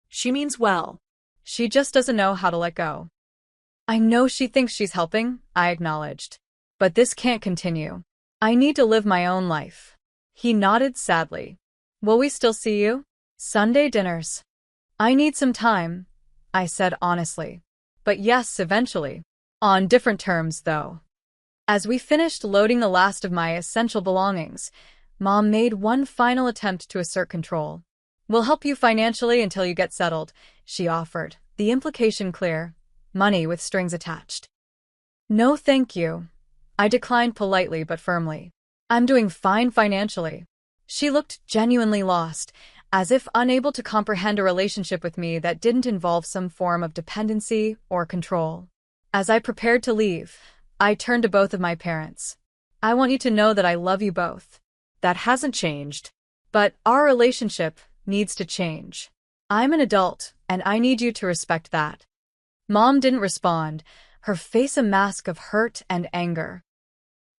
She means well. She just doesn't know how to let go. I know she thinks she's helping, I acknowledged. But this can't continue. I need to live my own life. He nodded sadly. Will we still see you? Sunday dinners. I need some time, I said honestly. But yes, eventually. On different terms, though. As we finished loading the last of my essential belongings, Mom made one final attempt to assert control. We'll help you financially until you get settled, she offered, the implication clear. Money with strings attached. No, thank you. I declined politely but firmly. I'm doing fine financially. She looked genuinely lost, as if unable to comprehend a relationship with me that didn't involve some form of dependency or control. As I prepared to leave, I turned to both of my parents. I want you to know that I love you both. That hasn't changed. But our relationship needs to change. I'm an adult, and I need you to respect that. Mom didn't respond, her face a mask of hurt and anger.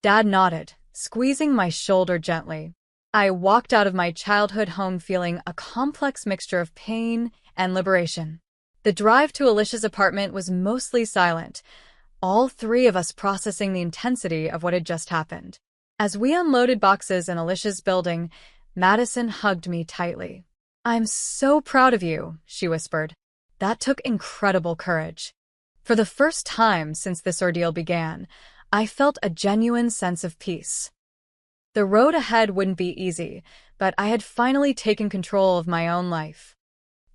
Dad nodded, squeezing my shoulder gently. I walked out of my childhood home feeling a complex mixture of pain and liberation. The drive to Alicia's apartment was mostly silent, all three of us processing the intensity of what had just happened. As we unloaded boxes in Alicia's building, Madison hugged me tightly. I'm so proud of you, she whispered. That took incredible courage. For the first time since this ordeal began, I felt a genuine sense of peace. The road ahead wouldn't be easy, but I had finally taken control of my own life.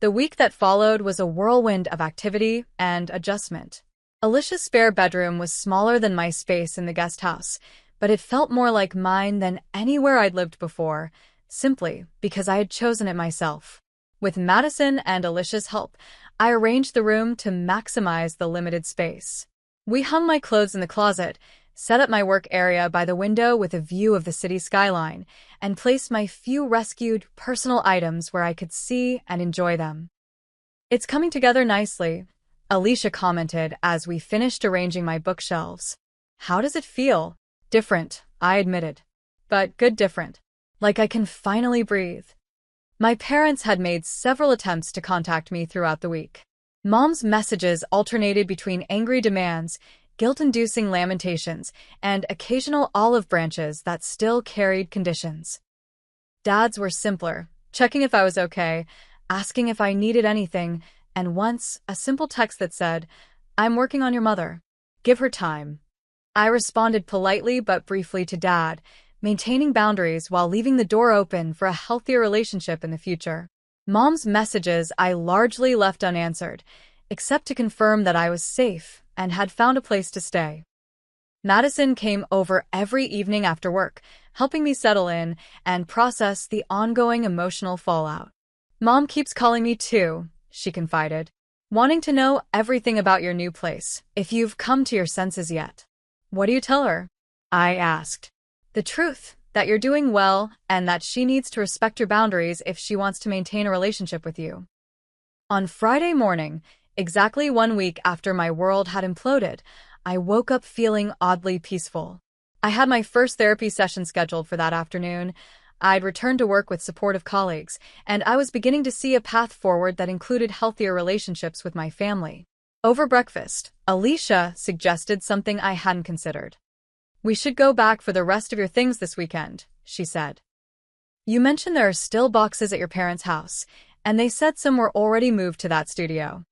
The week that followed was a whirlwind of activity and adjustment. Alicia's spare bedroom was smaller than my space in the guest house, but it felt more like mine than anywhere I'd lived before, simply because I had chosen it myself. With Madison and Alicia's help, I arranged the room to maximize the limited space. We hung my clothes in the closet, set up my work area by the window with a view of the city skyline, and placed my few rescued personal items where I could see and enjoy them. It's coming together nicely, Alicia commented as we finished arranging my bookshelves. How does it feel? Different, I admitted. But good different. Like I can finally breathe. My parents had made several attempts to contact me throughout the week. Mom's messages alternated between angry demands, guilt-inducing lamentations, and occasional olive branches that still carried conditions. Dad's were simpler, checking if I was okay, asking if I needed anything, and once, a simple text that said, I'm working on your mother. Give her time. I responded politely but briefly to Dad, maintaining boundaries while leaving the door open for a healthier relationship in the future. Mom's messages I largely left unanswered, except to confirm that I was safe and had found a place to stay. Madison came over every evening after work, helping me settle in and process the ongoing emotional fallout. Mom keeps calling me too, she confided, wanting to know everything about your new place, if you've come to your senses yet. What do you tell her? I asked. The truth, that you're doing well and that she needs to respect your boundaries if she wants to maintain a relationship with you. On Friday morning, exactly 1 week after my world had imploded, I woke up feeling oddly peaceful. I had my first therapy session scheduled for that afternoon. I'd returned to work with supportive colleagues, and I was beginning to see a path forward that included healthier relationships with my family. Over breakfast, Alicia suggested something I hadn't considered. We should go back for the rest of your things this weekend, she said. You mentioned there are still boxes at your parents' house, and they said some were already moved to that studio.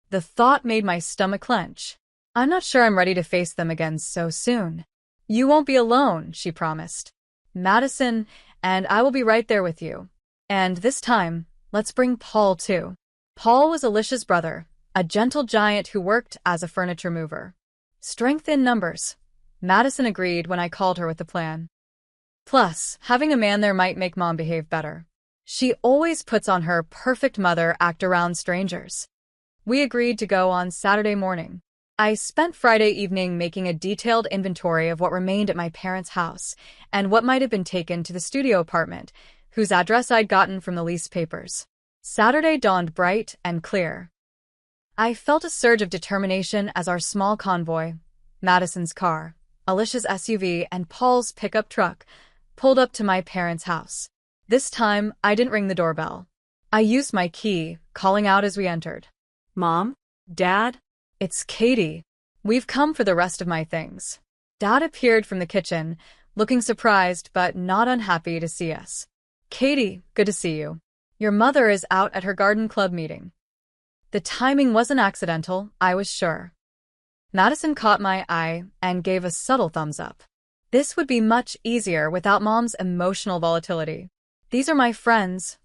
The thought made my stomach clench. I'm not sure I'm ready to face them again so soon. You won't be alone, she promised. Madison and I will be right there with you. And this time, let's bring Paul too. Paul was Alicia's brother, a gentle giant who worked as a furniture mover. Strength in numbers. Madison agreed when I called her with the plan. Plus, having a man there might make Mom behave better. She always puts on her perfect mother act around strangers. We agreed to go on Saturday morning. I spent Friday evening making a detailed inventory of what remained at my parents' house and what might have been taken to the studio apartment, whose address I'd gotten from the lease papers. Saturday dawned bright and clear. I felt a surge of determination as our small convoy, Madison's car, Alicia's SUV, and Paul's pickup truck, pulled up to my parents' house. This time, I didn't ring the doorbell. I used my key, calling out as we entered. Mom? Dad? It's Katie. We've come for the rest of my things. Dad appeared from the kitchen, looking surprised but not unhappy to see us. Katie, good to see you. Your mother is out at her garden club meeting. The timing wasn't accidental, I was sure. Madison caught my eye and gave a subtle thumbs up. This would be much easier without Mom's emotional volatility. These are my friends.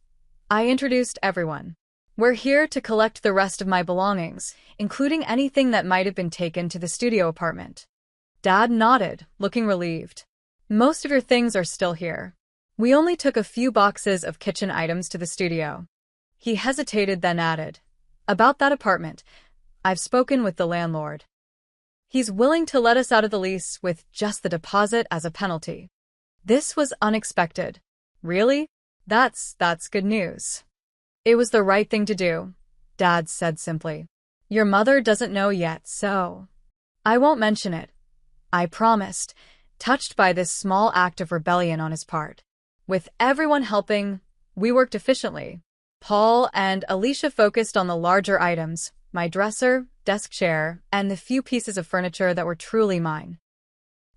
I introduced everyone. We're here to collect the rest of my belongings, including anything that might have been taken to the studio apartment. Dad nodded, looking relieved. Most of your things are still here. We only took a few boxes of kitchen items to the studio. He hesitated, then added, about that apartment, I've spoken with the landlord. He's willing to let us out of the lease with just the deposit as a penalty. This was unexpected. Really? That's good news. It was the right thing to do, Dad said simply. Your mother doesn't know yet, so I won't mention it. I promised, touched by this small act of rebellion on his part. With everyone helping, we worked efficiently. Paul and Alicia focused on the larger items, my dresser, desk chair, and the few pieces of furniture that were truly mine.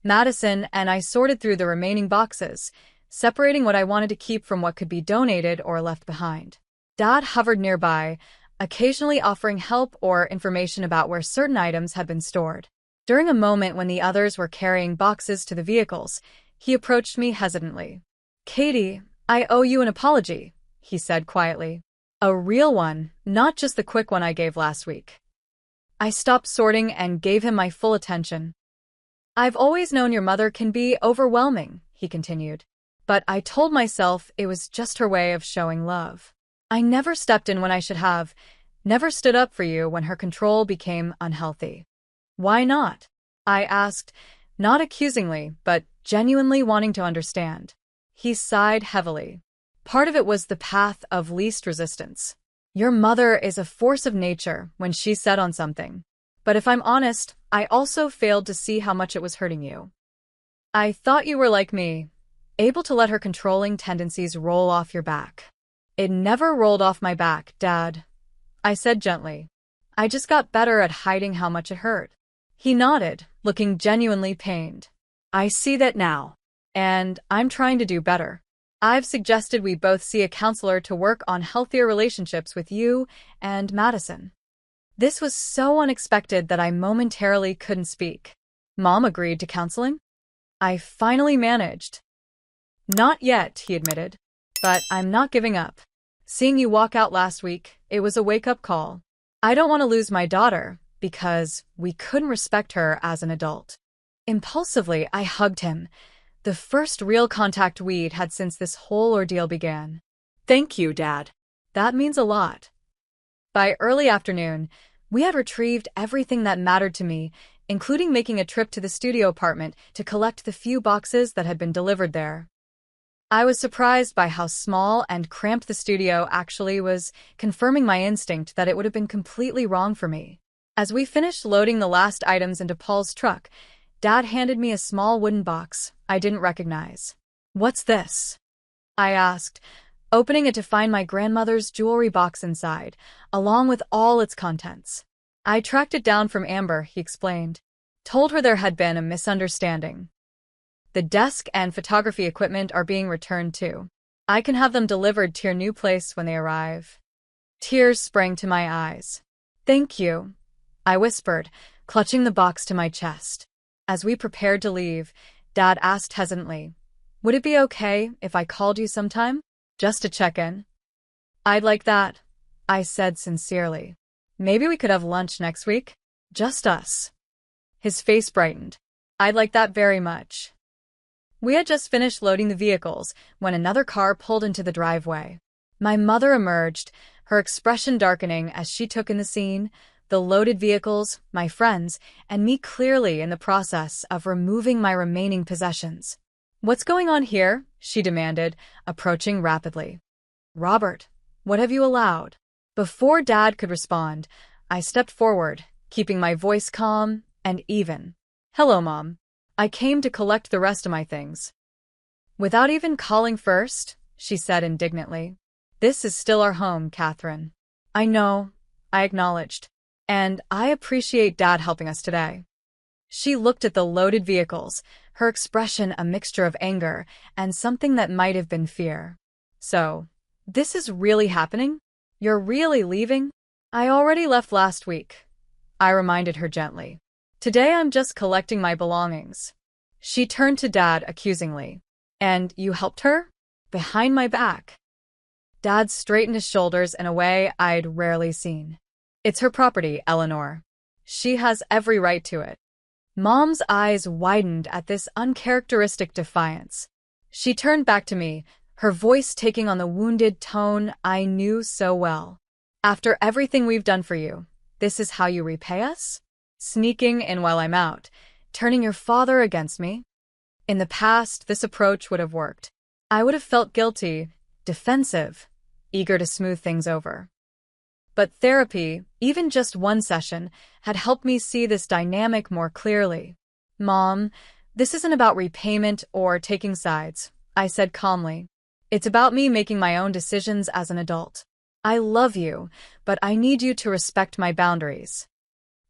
Madison and I sorted through the remaining boxes, separating what I wanted to keep from what could be donated or left behind. Dad hovered nearby, occasionally offering help or information about where certain items had been stored. During a moment when the others were carrying boxes to the vehicles, he approached me hesitantly. Katie, I owe you an apology, he said quietly. A real one, not just the quick one I gave last week. I stopped sorting and gave him my full attention. I've always known your mother can be overwhelming, he continued. But I told myself it was just her way of showing love. I never stepped in when I should have, never stood up for you when her control became unhealthy. Why not? I asked, not accusingly, but genuinely wanting to understand. He sighed heavily. Part of it was the path of least resistance. Your mother is a force of nature when she's set on something. But if I'm honest, I also failed to see how much it was hurting you. I thought you were like me, able to let her controlling tendencies roll off your back. It never rolled off my back, Dad, I said gently. I just got better at hiding how much it hurt. He nodded, looking genuinely pained. I see that now. And I'm trying to do better. I've suggested we both see a counselor to work on healthier relationships with you and Madison. This was so unexpected that I momentarily couldn't speak. Mom agreed to counseling? I finally managed. Not yet, he admitted. But I'm not giving up. Seeing you walk out last week, it was a wake-up call. I don't want to lose my daughter, because we couldn't respect her as an adult. Impulsively, I hugged him, the first real contact we'd had since this whole ordeal began. Thank you, Dad. That means a lot. By early afternoon, we had retrieved everything that mattered to me, including making a trip to the studio apartment to collect the few boxes that had been delivered there. I was surprised by how small and cramped the studio actually was, confirming my instinct that it would have been completely wrong for me. As we finished loading the last items into Paul's truck, Dad handed me a small wooden box I didn't recognize. "What's this?" I asked, opening it to find my grandmother's jewelry box inside, along with all its contents. "I tracked it down from Amber," he explained. "Told her there had been a misunderstanding. The desk and photography equipment are being returned too. I can have them delivered to your new place when they arrive." Tears sprang to my eyes. "Thank you," I whispered, clutching the box to my chest. As we prepared to leave, Dad asked hesitantly, "Would it be okay if I called you sometime? Just to check in?" "I'd like that," I said sincerely. "Maybe we could have lunch next week? Just us." His face brightened. "I'd like that very much." We had just finished loading the vehicles when another car pulled into the driveway. My mother emerged, her expression darkening as she took in the scene, the loaded vehicles, my friends, and me clearly in the process of removing my remaining possessions. "What's going on here?" she demanded, approaching rapidly. "Robert, what have you allowed?" Before Dad could respond, I stepped forward, keeping my voice calm and even. "Hello, Mom. I came to collect the rest of my things." "Without even calling first?" she said indignantly. "This is still our home, Catherine." "I know," I acknowledged. "And I appreciate Dad helping us today." She looked at the loaded vehicles, her expression a mixture of anger and something that might have been fear. "So, this is really happening? You're really leaving?" "I already left last week," I reminded her gently. "Today I'm just collecting my belongings." She turned to Dad accusingly. "And you helped her? Behind my back?" Dad straightened his shoulders in a way I'd rarely seen. "It's her property, Eleanor. She has every right to it." Mom's eyes widened at this uncharacteristic defiance. She turned back to me, her voice taking on the wounded tone I knew so well. "After everything we've done for you, this is how you repay us? Sneaking in while I'm out, turning your father against me?" In the past, this approach would have worked. I would have felt guilty, defensive, eager to smooth things over. But therapy, even just one session, had helped me see this dynamic more clearly. "Mom, this isn't about repayment or taking sides," I said calmly. "It's about me making my own decisions as an adult. I love you, but I need you to respect my boundaries."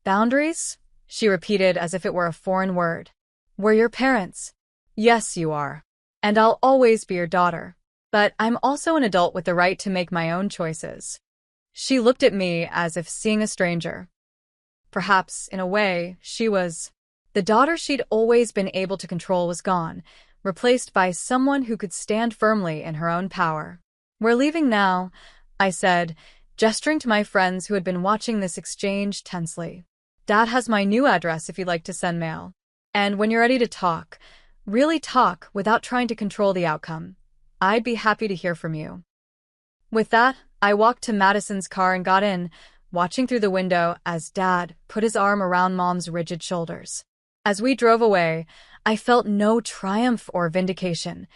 "Boundaries?" she repeated as if it were a foreign word. "We're your parents." "Yes, you are. And I'll always be your daughter. But I'm also an adult with the right to make my own choices." She looked at me as if seeing a stranger. Perhaps, in a way, she was. The daughter she'd always been able to control was gone, replaced by someone who could stand firmly in her own power. "We're leaving now," I said, gesturing to my friends who had been watching this exchange tensely. "Dad has my new address if you'd like to send mail. And when you're ready to talk, really talk without trying to control the outcome, I'd be happy to hear from you." With that, I walked to Madison's car and got in, watching through the window as Dad put his arm around Mom's rigid shoulders. As we drove away, I felt no triumph or vindication,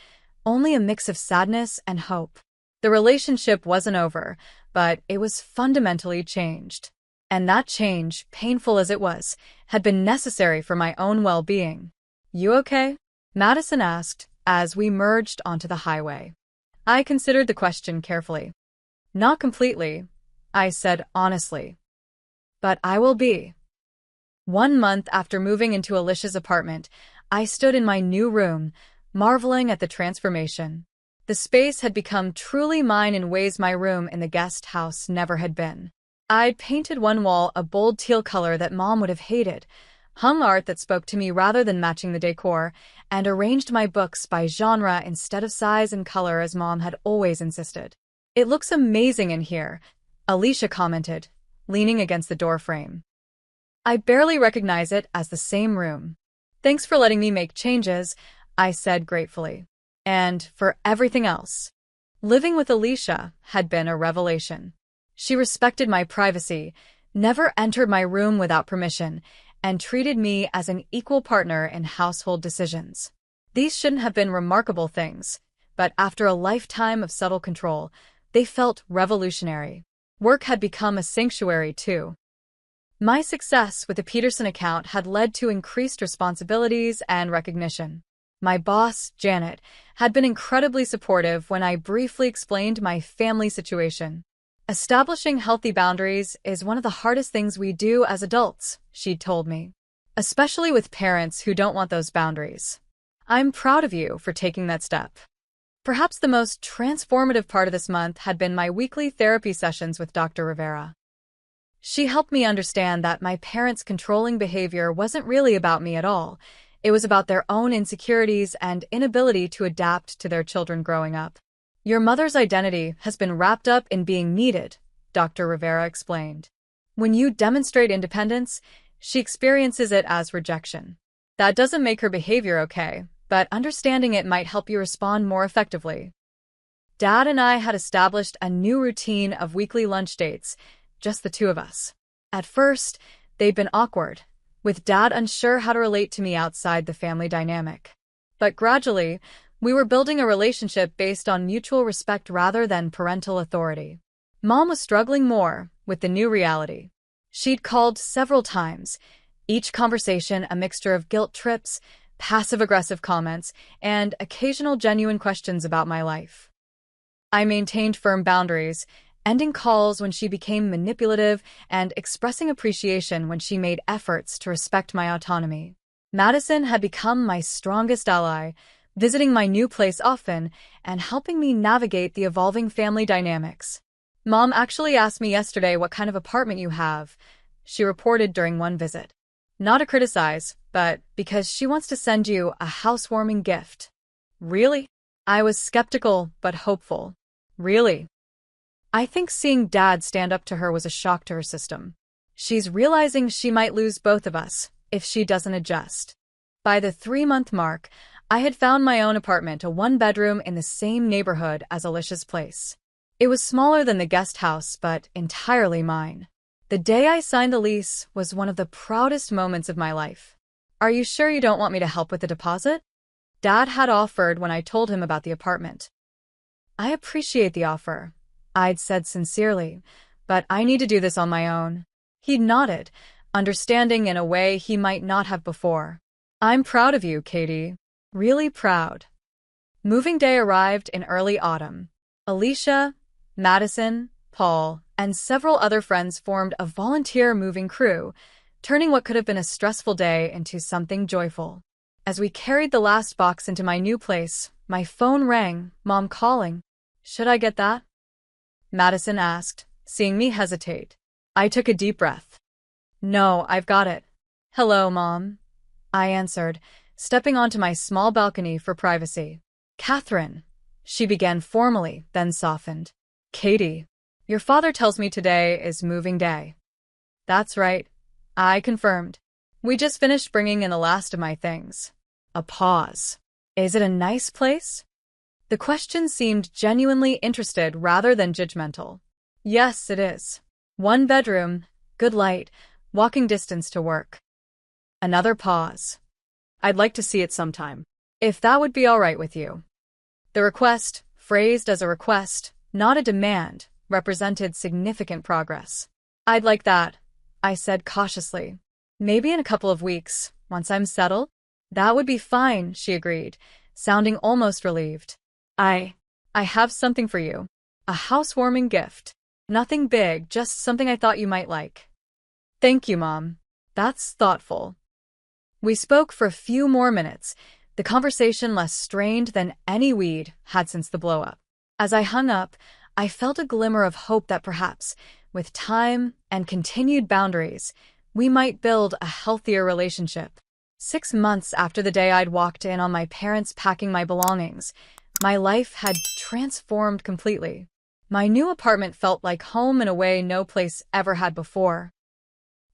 only a mix of sadness and hope. The relationship wasn't over, but it was fundamentally changed. And that change, painful as it was, had been necessary for my own well-being. "You okay?" Madison asked as we merged onto the highway. I considered the question carefully. "Not completely," I said honestly. "But I will be." 1 month after moving into Alicia's apartment, I stood in my new room, marveling at the transformation. The space had become truly mine in ways my room in the guest house never had been. I'd painted one wall a bold teal color that Mom would have hated, hung art that spoke to me rather than matching the decor, and arranged my books by genre instead of size and color as Mom had always insisted. "It looks amazing in here," Alicia commented, leaning against the doorframe. "I barely recognize it as the same room." "Thanks for letting me make changes," I said gratefully. "And for everything else." Living with Alicia had been a revelation. She respected my privacy, never entered my room without permission, and treated me as an equal partner in household decisions. These shouldn't have been remarkable things, but after a lifetime of subtle control, they felt revolutionary. Work had become a sanctuary, too. My success with the Peterson account had led to increased responsibilities and recognition. My boss, Janet, had been incredibly supportive when I briefly explained my family situation. "Establishing healthy boundaries is one of the hardest things we do as adults," she'd told me, "especially with parents who don't want those boundaries. I'm proud of you for taking that step." Perhaps the most transformative part of this month had been my weekly therapy sessions with Dr. Rivera. She helped me understand that my parents' controlling behavior wasn't really about me at all. It was about their own insecurities and inability to adapt to their children growing up. "Your mother's identity has been wrapped up in being needed," Dr. Rivera explained. "When you demonstrate independence, she experiences it as rejection. That doesn't make her behavior okay, but understanding it might help you respond more effectively." Dad and I had established a new routine of weekly lunch dates, just the two of us. At first, they'd been awkward, with Dad unsure how to relate to me outside the family dynamic. But gradually, we were building a relationship based on mutual respect rather than parental authority. Mom was struggling more with the new reality. She'd called several times, each conversation a mixture of guilt trips, passive-aggressive comments, and occasional genuine questions about my life. I maintained firm boundaries, ending calls when she became manipulative and expressing appreciation when she made efforts to respect my autonomy. Madison had become my strongest ally, visiting my new place often and helping me navigate the evolving family dynamics. "Mom actually asked me yesterday what kind of apartment you have," she reported during one visit. "Not to criticize, but because she wants to send you a housewarming gift." "Really?" I was skeptical but hopeful. "Really?" I think seeing Dad stand up to her was a shock to her system. She's realizing she might lose both of us if she doesn't adjust. By the 3-month mark, I had found my own apartment, a 1-bedroom in the same neighborhood as Alicia's place. It was smaller than the guest house, but entirely mine. The day I signed the lease was one of the proudest moments of my life. "Are you sure you don't want me to help with the deposit?" Dad had offered when I told him about the apartment. "I appreciate the offer," I'd said sincerely, "but I need to do this on my own." He nodded, understanding in a way he might not have before. "I'm proud of you, Katie. Really proud." Moving day arrived in early autumn. Alicia, Madison, Paul, and several other friends formed a volunteer moving crew, turning what could have been a stressful day into something joyful. As we carried the last box into my new place, my phone rang, Mom calling. "Should I get that?" Madison asked, seeing me hesitate. I took a deep breath. "No, I've got it." "Hello, Mom," I answered, stepping onto my small balcony for privacy. "Catherine," she began formally, then softened. "Katie, your father tells me today is moving day." "That's right," I confirmed. "We just finished bringing in the last of my things." A pause. "Is it a nice place?" The question seemed genuinely interested rather than judgmental. "Yes, it is. 1 bedroom, good light, walking distance to work." Another pause. "I'd like to see it sometime, if that would be all right with you." The request, phrased as a request, not a demand, represented significant progress. "I'd like that," I said cautiously. "Maybe in a couple of weeks, once I'm settled?" "That would be fine," she agreed, sounding almost relieved. I have something for you. A housewarming gift. Nothing big, just something I thought you might like." "Thank you, Mom. That's thoughtful." We spoke for a few more minutes, the conversation less strained than any we'd had since the blow-up. As I hung up, I felt a glimmer of hope that perhaps, with time and continued boundaries, we might build a healthier relationship. 6 months after the day I'd walked in on my parents packing my belongings, my life had transformed completely. My new apartment felt like home in a way no place ever had before.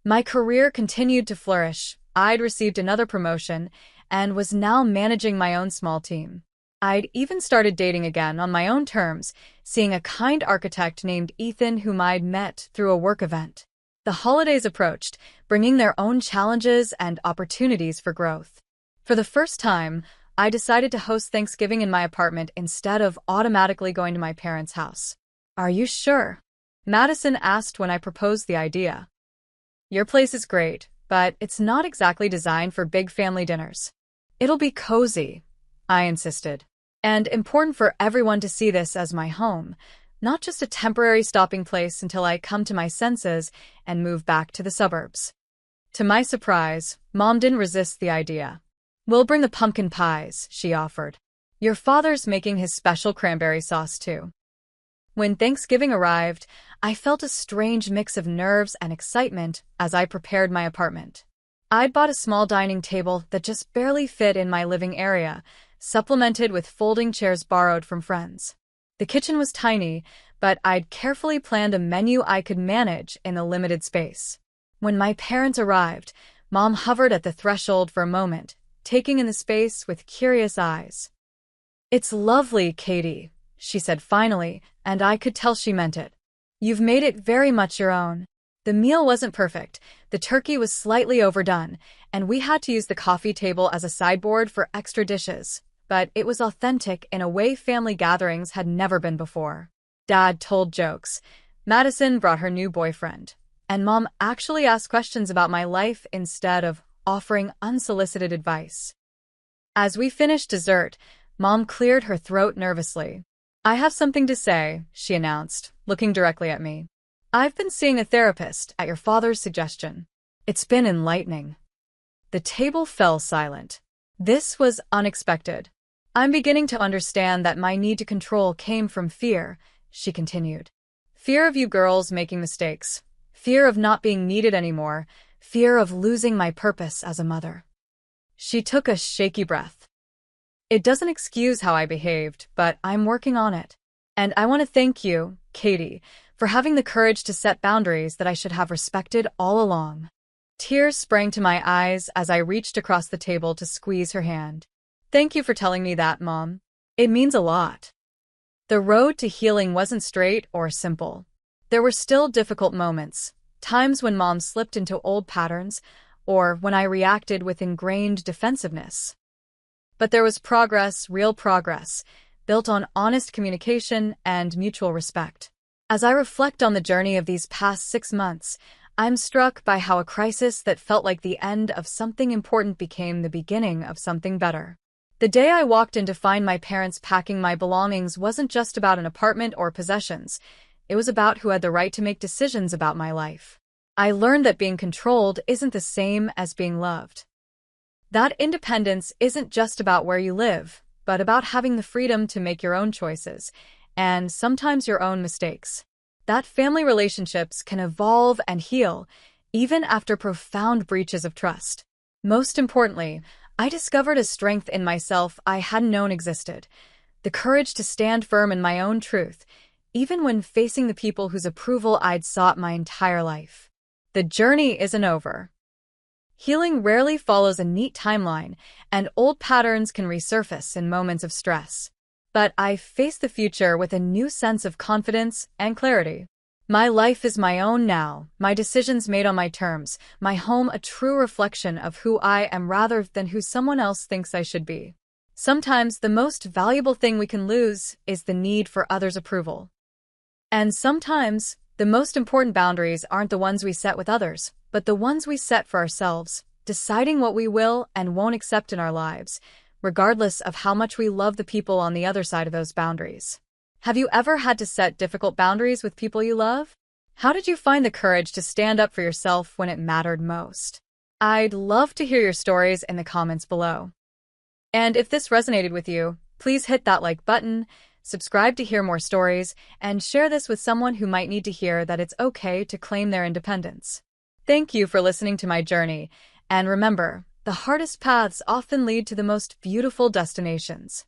My career continued to flourish. I'd received another promotion and was now managing my own small team. I'd even started dating again on my own terms, seeing a kind architect named Ethan whom I'd met through a work event. The holidays approached, bringing their own challenges and opportunities for growth. For the first time, I decided to host Thanksgiving in my apartment instead of automatically going to my parents' house. "Are you sure?" Madison asked when I proposed the idea. "Your place is great, but it's not exactly designed for big family dinners." "It'll be cozy," I insisted, "and important for everyone to see this as my home, not just a temporary stopping place until I come to my senses and move back to the suburbs." To my surprise, Mom didn't resist the idea. "We'll bring the pumpkin pies," she offered. "Your father's making his special cranberry sauce too." When Thanksgiving arrived, I felt a strange mix of nerves and excitement as I prepared my apartment. I'd bought a small dining table that just barely fit in my living area, supplemented with folding chairs borrowed from friends. The kitchen was tiny, but I'd carefully planned a menu I could manage in the limited space. When my parents arrived, Mom hovered at the threshold for a moment, taking in the space with curious eyes. "It's lovely, Katie," she said finally, and I could tell she meant it. "You've made it very much your own." The meal wasn't perfect. The turkey was slightly overdone, and we had to use the coffee table as a sideboard for extra dishes. But it was authentic in a way family gatherings had never been before. Dad told jokes. Madison brought her new boyfriend. And Mom actually asked questions about my life instead of offering unsolicited advice. As we finished dessert, Mom cleared her throat nervously. "I have something to say," she announced, looking directly at me. "I've been seeing a therapist at your father's suggestion. It's been enlightening." The table fell silent. This was unexpected. "I'm beginning to understand that my need to control came from fear," she continued. "Fear of you girls making mistakes. Fear of not being needed anymore. Fear of losing my purpose as a mother." She took a shaky breath. "It doesn't excuse how I behaved, but I'm working on it. And I want to thank you, Katie, for having the courage to set boundaries that I should have respected all along." Tears sprang to my eyes as I reached across the table to squeeze her hand. "Thank you for telling me that, Mom. It means a lot." The road to healing wasn't straight or simple. There were still difficult moments, times when Mom slipped into old patterns, or when I reacted with ingrained defensiveness. But there was progress, real progress, built on honest communication and mutual respect. As I reflect on the journey of these past 6 months, I'm struck by how a crisis that felt like the end of something important became the beginning of something better. The day I walked in to find my parents packing my belongings wasn't just about an apartment or possessions. It was about who had the right to make decisions about my life. I learned that being controlled isn't the same as being loved. That independence isn't just about where you live, but about having the freedom to make your own choices, and sometimes your own mistakes. That family relationships can evolve and heal, even after profound breaches of trust. Most importantly, I discovered a strength in myself I hadn't known existed, the courage to stand firm in my own truth, even when facing the people whose approval I'd sought my entire life. The journey isn't over. Healing rarely follows a neat timeline, and old patterns can resurface in moments of stress. But I face the future with a new sense of confidence and clarity. My life is my own now, my decisions made on my terms, my home a true reflection of who I am rather than who someone else thinks I should be. Sometimes the most valuable thing we can lose is the need for others' approval. And sometimes the most important boundaries aren't the ones we set with others, but the ones we set for ourselves, deciding what we will and won't accept in our lives, regardless of how much we love the people on the other side of those boundaries. Have you ever had to set difficult boundaries with people you love? How did you find the courage to stand up for yourself when it mattered most? I'd love to hear your stories in the comments below. And if this resonated with you, please hit that like button, subscribe to hear more stories, and share this with someone who might need to hear that it's okay to claim their independence. Thank you for listening to my journey, and remember, The hardest paths often lead to the most beautiful destinations.